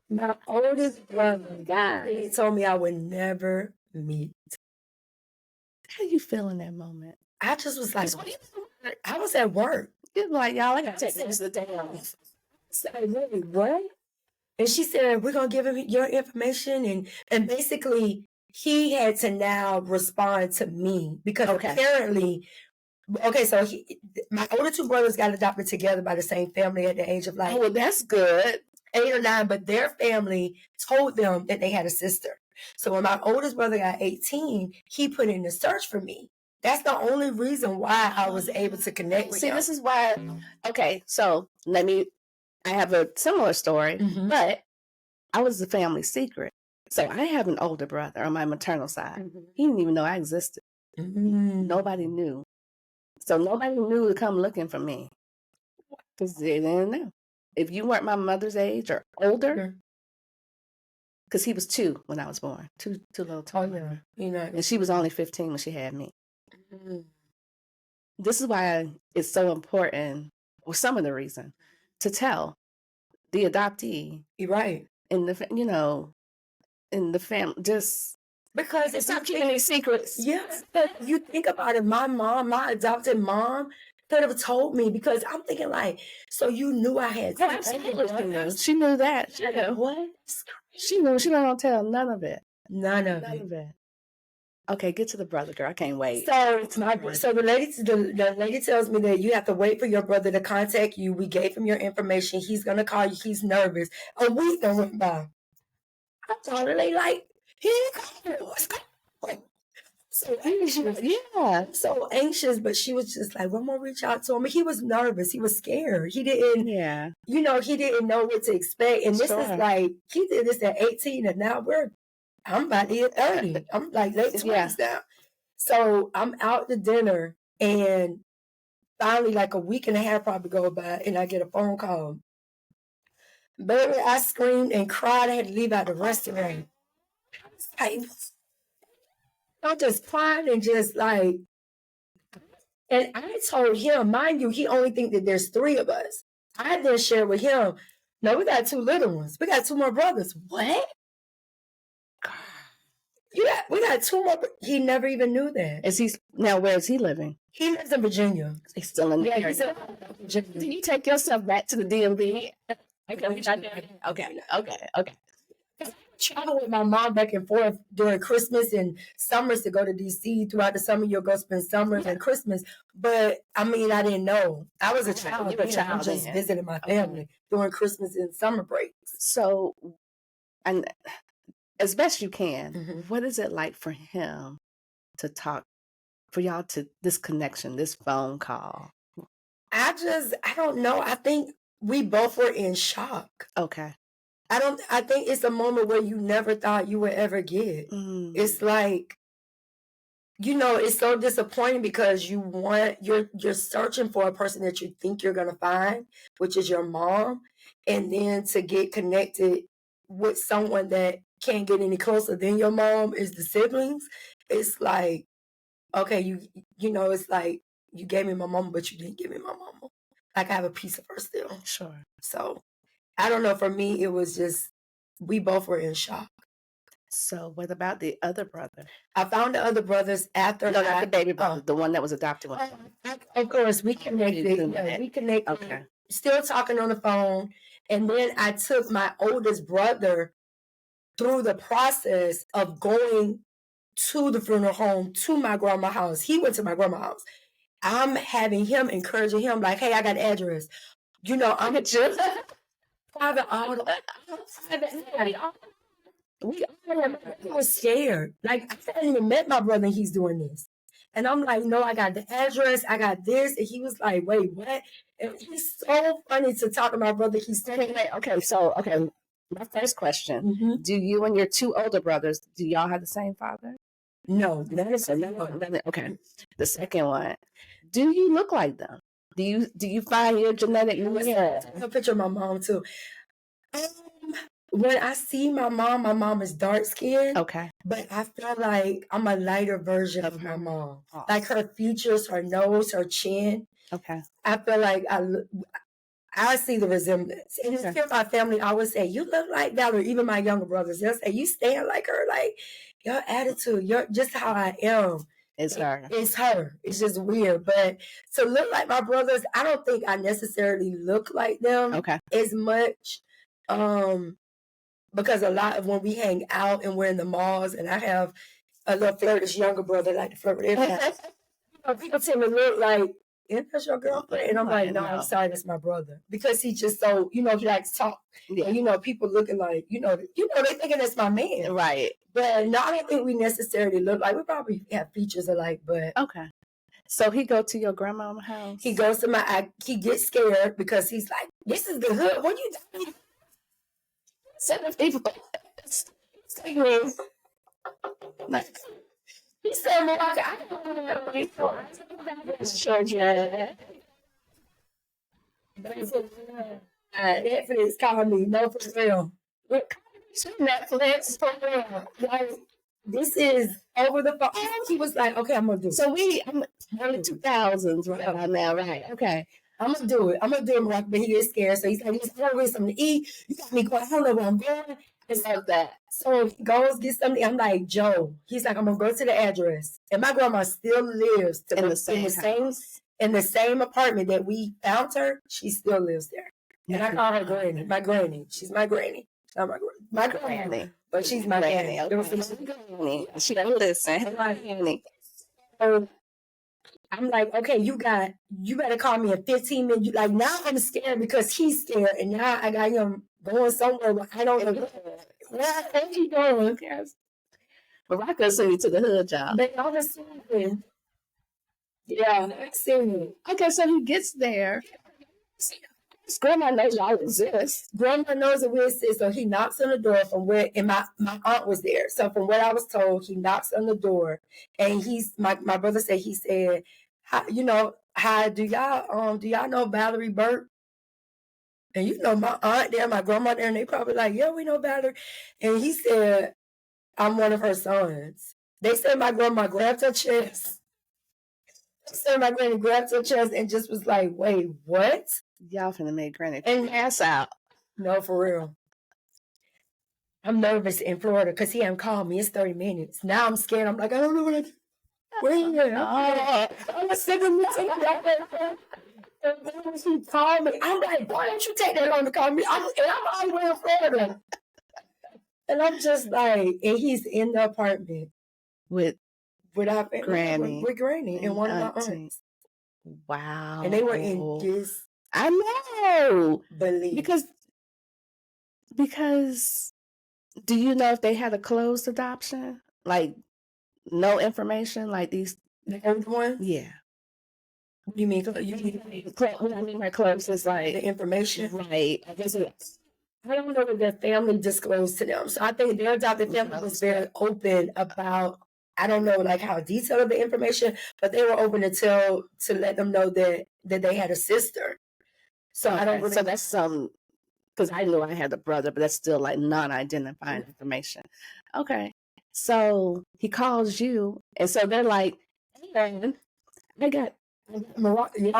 My oldest brother, God, he told me I would never meet. How you feel in that moment? I just was like, I was at work. You're like, y'all, I got to take this the day off. I said, wait, what? And she said, we're going to give him your information. And basically, he had to now respond to me because apparently, so my older two brothers got adopted together by the same family at the age of like, oh, well, that's good. 8 or 9, but their family told them that they had a sister. So when my oldest brother got 18, he put in the search for me. That's the only reason why I was able to connect with him. This is why, so I have a similar story, but I was the family secret. So I have an older brother on my maternal side. He didn't even know I existed. Nobody knew. So nobody knew to come looking for me because they didn't know. If you weren't my mother's age or older, because he was 2 when I was born, too little taller. And she was only 15 when she had me. This is why it's so important, or some of the reason, to tell the adoptee. You're right. In the family, just because it's not keeping these secrets. Yes, but you think about it. My adopted mom could have told me because I'm thinking like, so you knew I had. Oh, absolutely. She knew that. She knew. What? She knew. She don't tell none of it. None of it. Okay, get to the brother, girl. I can't wait. So the lady tells me that you have to wait for your brother to contact you. We gave him your information. He's gonna call you. He's nervous. A week went by. I told her they like he didn't call me. What's going on? So anxious, so anxious. But she was just like, "We're gonna reach out to him." He was nervous. He was scared. He didn't. He didn't know what to expect. And this is like he did this at 18, and now I'm about to hit 30. I'm like late 20s now. So I'm out to dinner, and finally, like a week and a half probably go by, and I get a phone call. Baby, I screamed and cried. I had to leave out the restaurant. I'm just crying and just like, and I told him, mind you, he only think that there's 3 of us. I then shared with him, no, we got 2 little ones. We got 2 more brothers. What? We got 2 more. He never even knew that. Where is he living? He lives in Virginia. He's still in there. He's in Virginia. Do you take yourself back to the DMV? Okay. Travel with my mom back and forth during Christmas and summers to go to DC. Throughout the summer, you'll go spend summers and Christmas. But I mean, I didn't know. I was a child. You were a child. I'm just visiting my family during Christmas and summer breaks. So, and as best you can, what is it like for him to talk, for y'all to this connection, this phone call? I don't know. I think we both were in shock. Okay. I think it's a moment where you never thought you would ever get. It's like, it's so disappointing because you're searching for a person that you think you're going to find, which is your mom. And then to get connected with someone that can't get any closer than your mom is the siblings. It's like, okay, it's like you gave me my mama, but you didn't give me my mama. Like I have a piece of her still. Sure. So I don't know. For me, it was just, we both were in shock. So what about the other brother? I found the other brothers after. No, not the baby brother, the one that was adopted. Of course, we connected. We connected. Okay. Still talking on the phone. And then I took my oldest brother through the process of going to the funeral home, to my grandma's house. He went to my grandma's house. I'm having him, encouraging him, like, hey, I got the address. I'm just private auto. I was scared. Like, I hadn't even met my brother and he's doing this. And I'm like, no, I got the address. I got this. And he was like, wait, what? And he's so funny to talk to my brother. He's standing like, okay. My first question, do you and your 2 older brothers, do y'all have the same father? No. Okay. The second one, do you look like them? Do you find your genetic? Yeah. A picture of my mom too. When I see my mom is dark skinned. Okay. But I feel like I'm a lighter version of my mom. Oh. Like her features, her nose, her chin. Okay. I feel like I see the resemblance. And it's still my family always say, you look like Valerie. Even my younger brothers, they'll say, you stand like her. Like, your attitude, your just how I am. It's her. It's her. It's just weird. But to look like my brothers, I don't think I necessarily look like them as much. Because a lot of when we hang out and we're in the malls and I have a little flirtish younger brother like to flirt with everybody. People tell me look like, yeah, that's your girlfriend. And I'm like, no, I'm sorry, that's my brother. Because he's just so, he likes to talk. Yeah. And, people looking like, they thinking that's my man. Right. But no, I don't think we necessarily look like, we probably have features alike, but. Okay. So he go to your grandma's house? He goes to he gets scared because he's like, this is the hood. What are you doing? 7 people. Like, he said, Morocco, I don't know what he's for. It's church, Netflix calling me, no for real. Netflix for real. Like, this is over the phone. He was like, okay, I'm going to do it. So I'm early 2000s right now, right? Okay. I'm going to do it. Morocco, but he gets scared. So he's like, I want to get something to eat. You got me going. I don't know where I'm going. It's like that. So he goes, get something. I'm like, Joe. He's like, I'm going to go to the address. And my grandma still lives in the same apartment that we found her. She still lives there. And I call her Granny. My Granny. She's my Granny. Not my Granny. But she's my Granny. Granny. She don't listen. My Granny. I'm like, okay, you better call me in 15 minutes. Like, now I'm scared because he's scared. And now I got him going somewhere where I don't know where he going. But I could send you to the hood, y'all. They always saying, yeah, that's it. Okay, so he gets there. Grandma knows y'all exist. Grandma knows that we exist. So he knocks on the door from where, and my aunt was there. So from what I was told, he knocks on the door, and my brother said, hi, do y'all know Valerie Burke? And my aunt there, my grandma there, and they probably like, yeah, we know Valerie. And he said, I'm one of her sons. They said my grandma grabbed her chest. They said my granny grabbed her chest and just was like, wait, what? Y'all finna make Granny and pass out. No, for real. I'm nervous in Florida because he hadn't called me. It's 30 minutes. Now I'm scared. I'm like, I don't know what I do. Where are you at? I'm sick of he called me. I'm like, why don't you take that long to call me? I'm all the way in Florida. And I'm just like, and he's in the apartment with our Granny. With Granny and one of my aunts. Wow. And they were in this. I know. Because do you know if they had a closed adoption? Like, no information like these? The old one? Yeah. What do you mean? What I mean by closed is like the information? Right. I don't know what their family disclosed to them. So I think their adopted family was very open about, I don't know like how detailed the information, but they were open to let them know that they had a sister. So I don't really. So that's because I knew I had a brother, but that's still like non-identifying information. Okay. So he calls you, and so they're like, hey, I got Morocco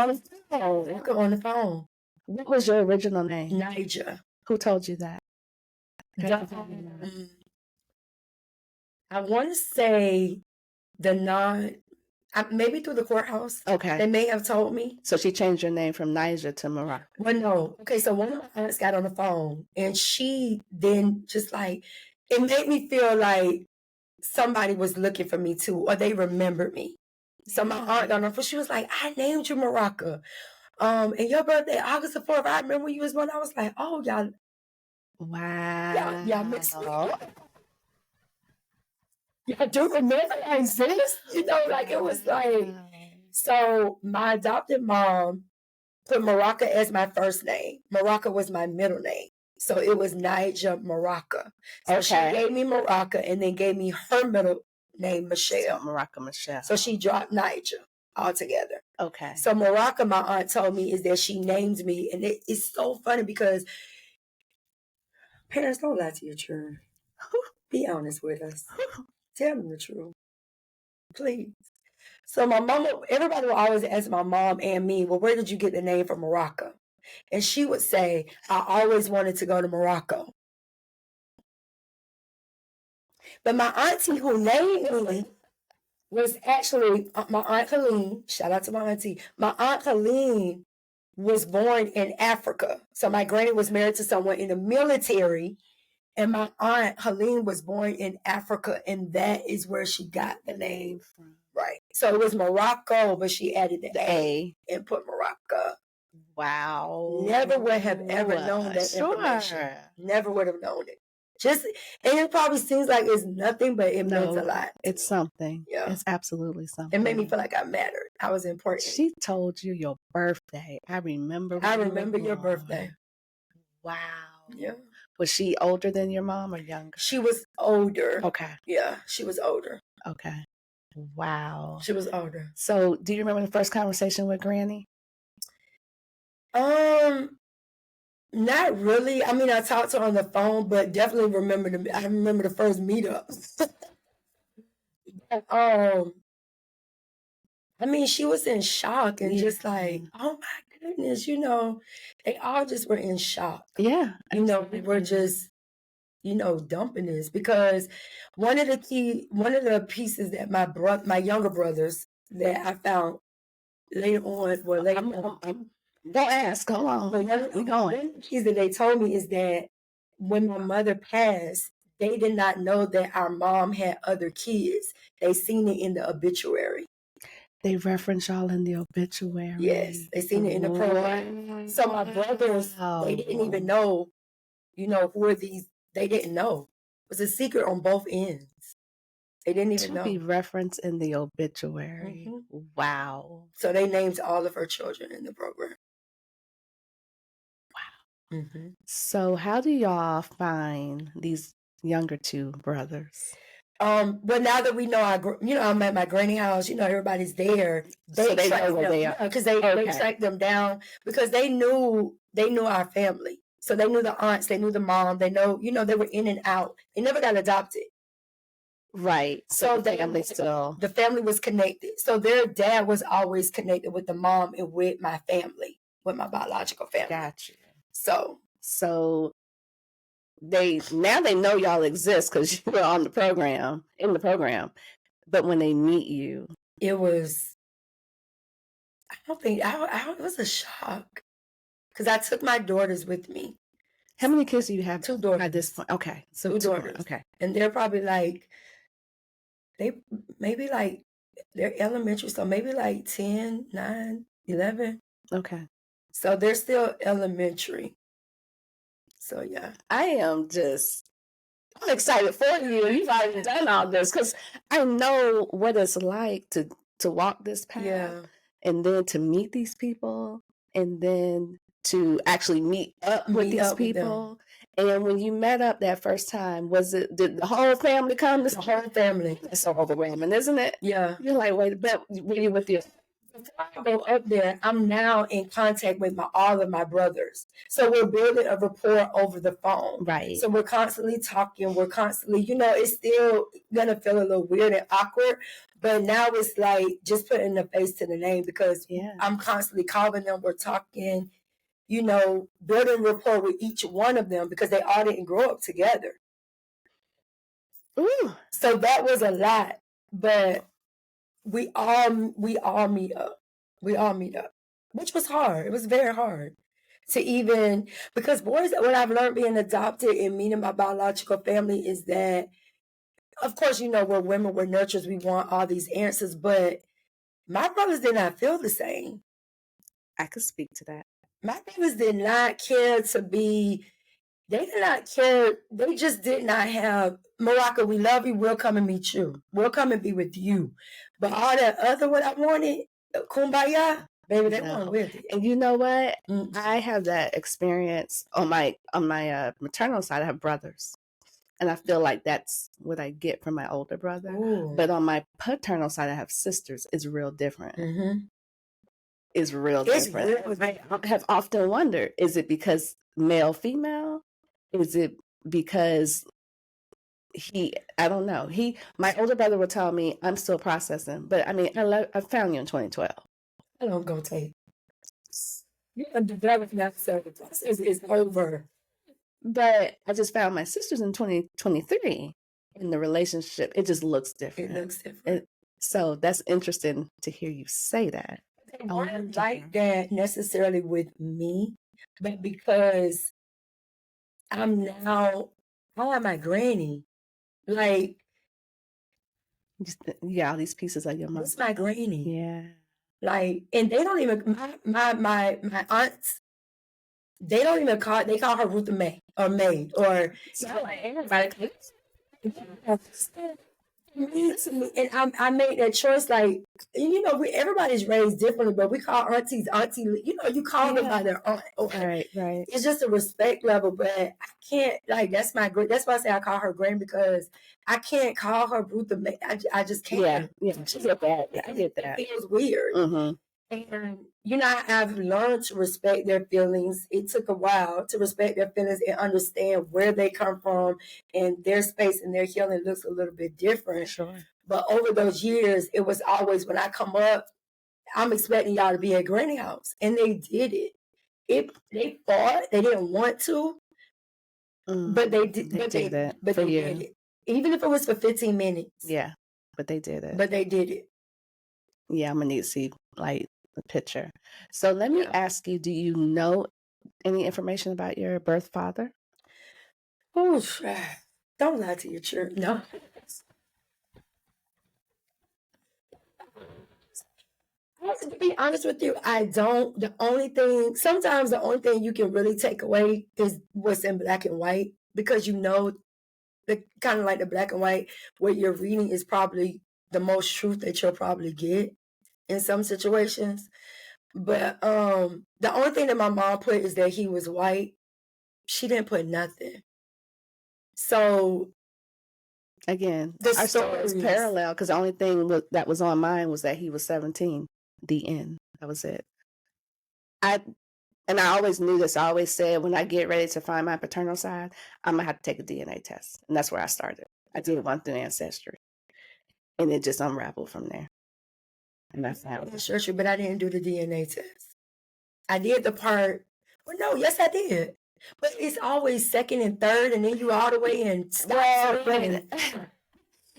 on the phone. What was your original name? Nija. Who told you that? I want to say maybe through the courthouse. Okay. They may have told me. So she changed your name from Nija to Morocco. Well, no. Okay, so one of my aunts got on the phone, and she then just like, it made me feel like somebody was looking for me too, or they remembered me. So my aunt got on the phone. She was like, I named you Morocco. And your birthday, August the 4th, I remember when you was born. I was like, oh, y'all. Wow. Y'all mixed me up. Y'all do remember I exist? Like it was like. So my adopted mom put Morocco as my first name. Morocco was my middle name. So it was Nija Morocco. So she gave me Morocco and then gave me her middle name, Michelle. So Morocco Michelle. So she dropped Nija altogether. Okay. So Morocco, my aunt told me, is that she named me. And it's so funny because parents, don't lie to your children. Be honest with us. Tell them the truth. Please. So my mama, everybody will always ask my mom and me, well, where did you get the name from Morocco? And she would say, I always wanted to go to Morocco. But my auntie who named me was actually my Aunt Helene. Shout out to my auntie. My Aunt Helene was born in Africa. So my granny was married to someone in the military. And my Aunt Helene was born in Africa. And that is where she got the name from. Right. So it was Morocco, but she added the A and put Morocco. Wow. Never would have ever known that information. Never would have known it. And it probably seems like it's nothing, but it meant a lot. It's something. Yeah. It's absolutely something. It made me feel like I mattered. I was important. She told you your birthday. I remember your birthday. Wow. Yeah. Was she older than your mom or younger? She was older. Okay. Yeah, she was older. Okay. Wow. She was older. So do you remember the first conversation with Granny? Not really. I mean, I talked to her on the phone, but definitely I remember the first meetups. I mean, she was in shock and just like, oh my goodness, they all just were in shock. Yeah. We were just, dumping this because one of the pieces that my younger brothers that I found later on, don't ask. Hold on. We're going. One piece that they told me is that when my mother passed, they did not know that our mom had other kids. They seen it in the obituary. They reference y'all in the obituary. Yes, they seen it in the program. So my brothers, they didn't even know, who are these. They didn't know. It was a secret on both ends. They didn't even know. To be referenced in the obituary. Mm-hmm. Wow. So they named all of her children in the program. Wow. Mm-hmm. So how do y'all find these younger two brothers? But now that we know, I'm at my granny house, everybody's there. They know where they are. Because they tracked them down because they knew our family. So they knew the aunts, they knew the mom, they know, they were in and out. They never got adopted. Right. So the family was connected. So their dad was always connected with the mom and with my family, with my biological family. Gotcha. So they know y'all exist because you were in the program. But when they meet you, it was, it was a shock because I took my daughters with me. How many kids do you have? 2 daughters at this point? Okay, so 2 daughters. Okay, and they're probably like they're elementary, so maybe like 10, 9, 11. Okay, so they're still elementary. So yeah, I'm excited for you. You've already done all this because I know what it's like to walk this path, and then to meet these people, and then to actually meet up with these people. And when you met up that first time, did the whole family come? The whole family. That's so overwhelming, isn't it? Yeah. You're like, wait, but were you with your... Before I go up there, I'm now in contact with all of my brothers. So we're building a rapport over the phone. Right. So we're constantly talking. We're constantly, it's still going to feel a little weird and awkward. But now it's like just putting the face to the name because I'm constantly calling them. We're talking, building rapport with each one of them because they all didn't grow up together. Ooh. So that was a lot. But we all meet up. Which was hard. It was very hard to even, because boys, what I've learned being adopted and meeting my biological family is that, of course, we're women, we're nurturers, we want all these answers, but my brothers did not feel the same. I could speak to that. My brothers did not care they did not care. They just did not have, Morocco, we love you, we'll come and meet you. We'll come and be with you. But all that other, what I wanted, kumbaya, baby, they weren't with it. And you know what? Mm-hmm. I have that experience on my maternal side. I have brothers. And I feel like that's what I get from my older brother. Ooh. But on my paternal side, I have sisters. It's real different. Mm-hmm. It's real different. I have often wondered, is it because male, female? Is it because I don't know. My older brother would tell me, I'm still processing. But I mean, I found you in 2012. I don't go tape. Yeah, develop that. So the process is over. But I just found my sisters in 2023 in the relationship. It just looks different. It looks different. So that's interesting to hear you say that. They weren't like that necessarily with me, but because I'm now, I am my granny. Like, yeah, all these pieces of your mom. it's my granny. Yeah. Like, and they don't even, my aunts, they don't even call, they call her Ruth May or Maid or, So like everybody. and I made that choice. Like, you know, everybody's raised differently, but we call aunties auntie. You know, you call them by their aunt. Right. It's just a respect level, but I can't. Like, that's my great. That's why I say I call her grand, because I can't call her Ruth. I just can't. Yeah. I get that. I get that. It feels weird. Mm-hmm. And, you know, I've learned to respect their feelings. It took a while to respect their feelings and understand where they come from, and their space and their healing looks a little bit different. Sure. But over those years, it was always, when I come up, I'm expecting y'all to be at Granny House. And they did it. They fought. They didn't want to. But they did. They did it. Even if it was for 15 minutes. Yeah. But they did it. But they did it. Yeah, I'm going to need to see, like, the picture. So let me ask you, do you know any information about your birth father? Oh, don't lie to your church. No. To be honest with you, I don't. Sometimes the only thing you can really take away is what's in black and white, because you know, the kind of like the black and white, what you're reading is probably the most truth that you'll probably get in some situations. But the only thing that my mom put is that he was white. She didn't put nothing. So again, our story is parallel, because the only thing that was on mine was that he was 17. The end. That was it. I always knew this. I always said, when I get ready to find my paternal side, I'm going to have to take a DNA test. And that's where I started. I did one through Ancestry. And it just unraveled from there. And I found it. Sure, but I didn't do the DNA test. I did the part. Well, no, yes, I did. But it's always second and third, and then you all the way in.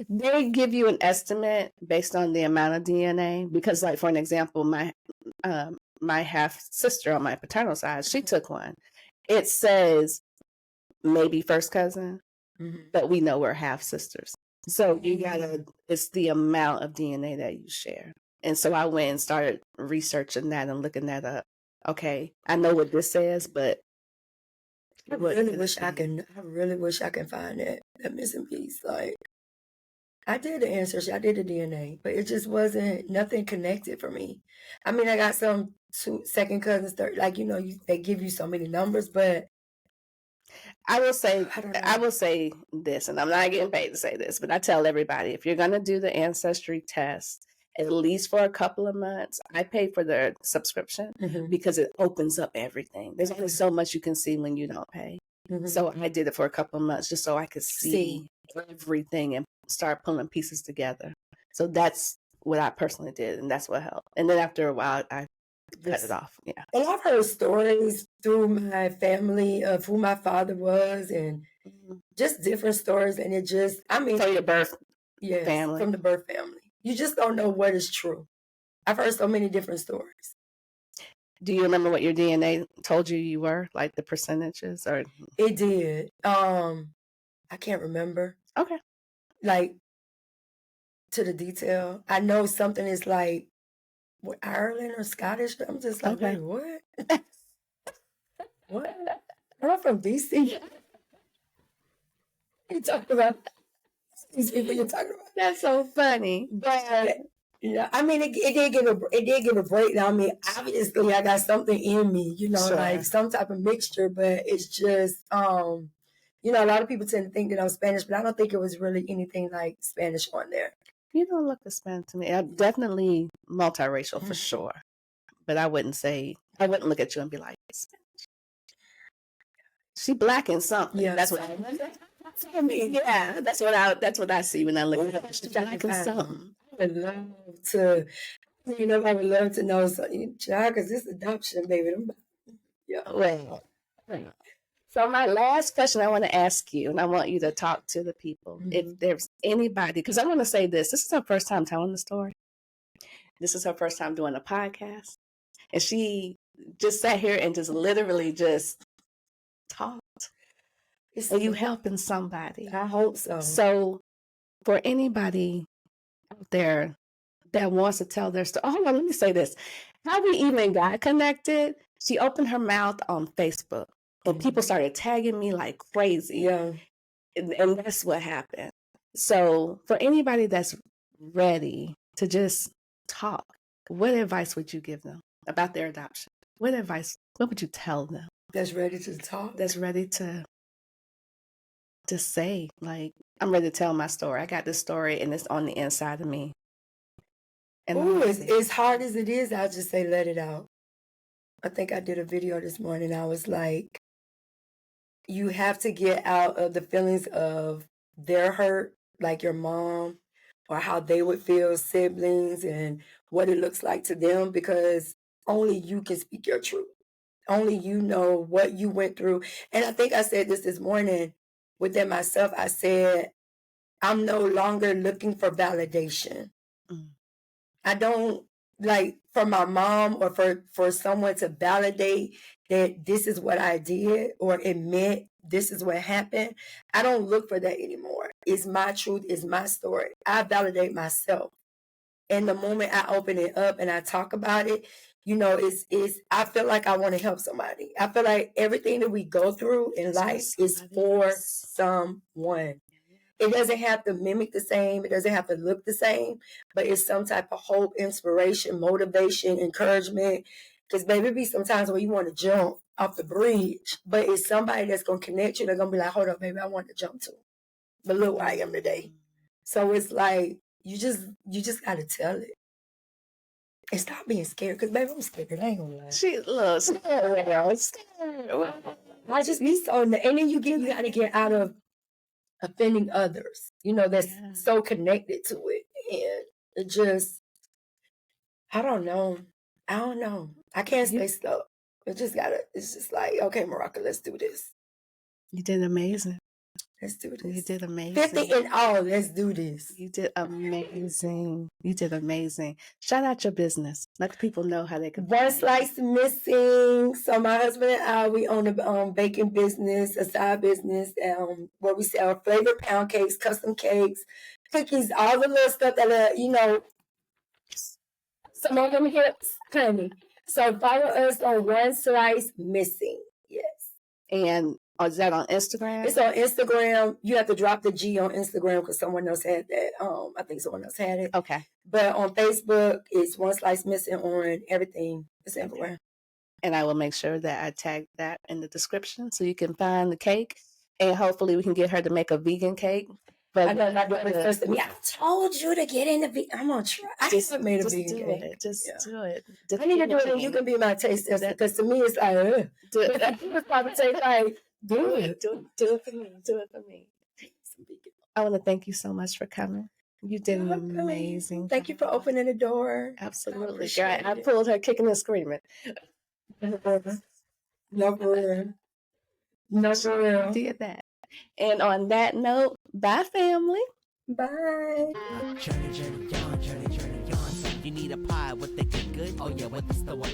They give you an estimate based on the amount of DNA, because, like, for an example, my half sister on my paternal side, she took one. It says maybe first cousin, but we know we're half sisters. So it's the amount of DNA that you share. And so I went and started researching that and looking that up. Okay, I know what this says, but I really wish I can find that missing piece. Like, I did the ancestry, I did the DNA, but it just wasn't nothing connected for me. I mean, I got some second cousins, third, like, you know, they give you so many numbers, but I will say this, and I'm not getting paid to say this, but I tell everybody, if you're going to do the ancestry test, at least for a couple of months, I pay for the subscription because it opens up everything. There's only so much you can see when you don't pay. So I did it for a couple of months just so I could see everything and start pulling pieces together. So that's what I personally did, and that's what helped. And then after a while, I cut it off. Yeah. And I've heard stories through my family of who my father was, and just different stories. And it just, I mean, from your birth family. From the birth family. You just don't know what is true. I've heard so many different stories. Do you remember what your DNA told you were, like the percentages? Or it did. I can't remember. Okay. Like, to the detail. I know something is like, what, Ireland or Scottish? I'm just like, wait, what? What? I'm from DC. You talking about these people you're talking about? That's so funny. But yeah, I mean, it did give a breakdown. I mean, obviously, I got something in me, you know, like some type of mixture. But it's just, you know, a lot of people tend to think that I'm Spanish, but I don't think it was really anything like Spanish on there. You don't look Hispanic to me. I'm definitely multiracial for sure, but I wouldn't look at you and be like, she black in something. Yeah, that's what I mean. Yeah, that's what I see when I look at her. She's black in something. I would love to, I would love to know something, child, because this adoption, baby, them Yeah. Well, so my last question I want to ask you, and I want you to talk to the people. Mhm. If there's anybody, because I want to say this is her first time telling the story. This is her first time doing a podcast. And she just sat here and just literally just talked. Are you helping somebody? I hope so. So for anybody out there that wants to tell their story, hold on, let me say this. How we even got connected, she opened her mouth on Facebook. And people started tagging me like crazy. Yeah. And that's what happened. So for anybody that's ready to just talk, what advice would you give them about their adoption? What would you tell them? That's ready to talk. That's ready to say, like, I'm ready to tell my story. I got this story and it's on the inside of me. And as hard as it is, I'll just say let it out. I think I did a video this morning. I was like, you have to get out of the feelings of their hurt, like your mom, or how they would feel, siblings, and what it looks like to them, because only you can speak your truth. Only you know what you went through. And I think I said this morning within myself. I said, I'm no longer looking for validation. I don't, like, for my mom or for someone to validate that this is what I did or admit this is what happened. I don't look for that anymore. It's my truth. It's my story. I validate myself. And the moment I open it up and I talk about it, you know, I feel like I want to help somebody. I feel like everything that we go through in life is for someone. It doesn't have to mimic the same. It doesn't have to look the same, but it's some type of hope, inspiration, motivation, encouragement. Because baby, be sometimes where you want to jump off the bridge, but it's somebody that's going to connect you. They're going to be like, hold up, baby, I want to jump too. But look where I am today. So it's like, you just got to tell it. And stop being scared. Because baby, I'm scared. I ain't going to lie. She looks scared. I just be so, and then you got to get out of offending others, you know, that's so connected to it. And it just, I don't know. I can't stay stuck. It's just like, okay, Morocco, let's do this. You did amazing. Let's do this. You did amazing. 50 in all, let's do this. You did amazing. You did amazing. Shout out your business. Let the people know how they can. One Slice Missing. So my husband and I, we own a baking business, a side business, where we sell flavored pound cakes, custom cakes, cookies, all the little stuff that you know, some of them hips, honey. So follow us on One Slice Missing. Yes. And is that on Instagram? It's on Instagram. You have to drop the G on Instagram because someone else had that. I think someone else had it. Okay. But on Facebook, it's One Slice Missing on everything. It's everywhere. And I will make sure that I tag that in the description so you can find the cake. And hopefully we can get her to make a vegan cake. But I know not doing it first. I told you to get in the vegan. I'm going to try. I just made a vegan cake. Just do it. I need to do it and you can be my taste tester because to me it's like, do it. People probably say like, do it. Do it for me. Do it for me. I want to thank you so much for coming. You did an amazing. Thank you for opening the door. Absolutely. Girl, I pulled her kicking and screaming. No, for real. No, for real. Did that. And on that note, bye, family. Bye. Journey on. You need a pie with the good? Oh yeah, with the one.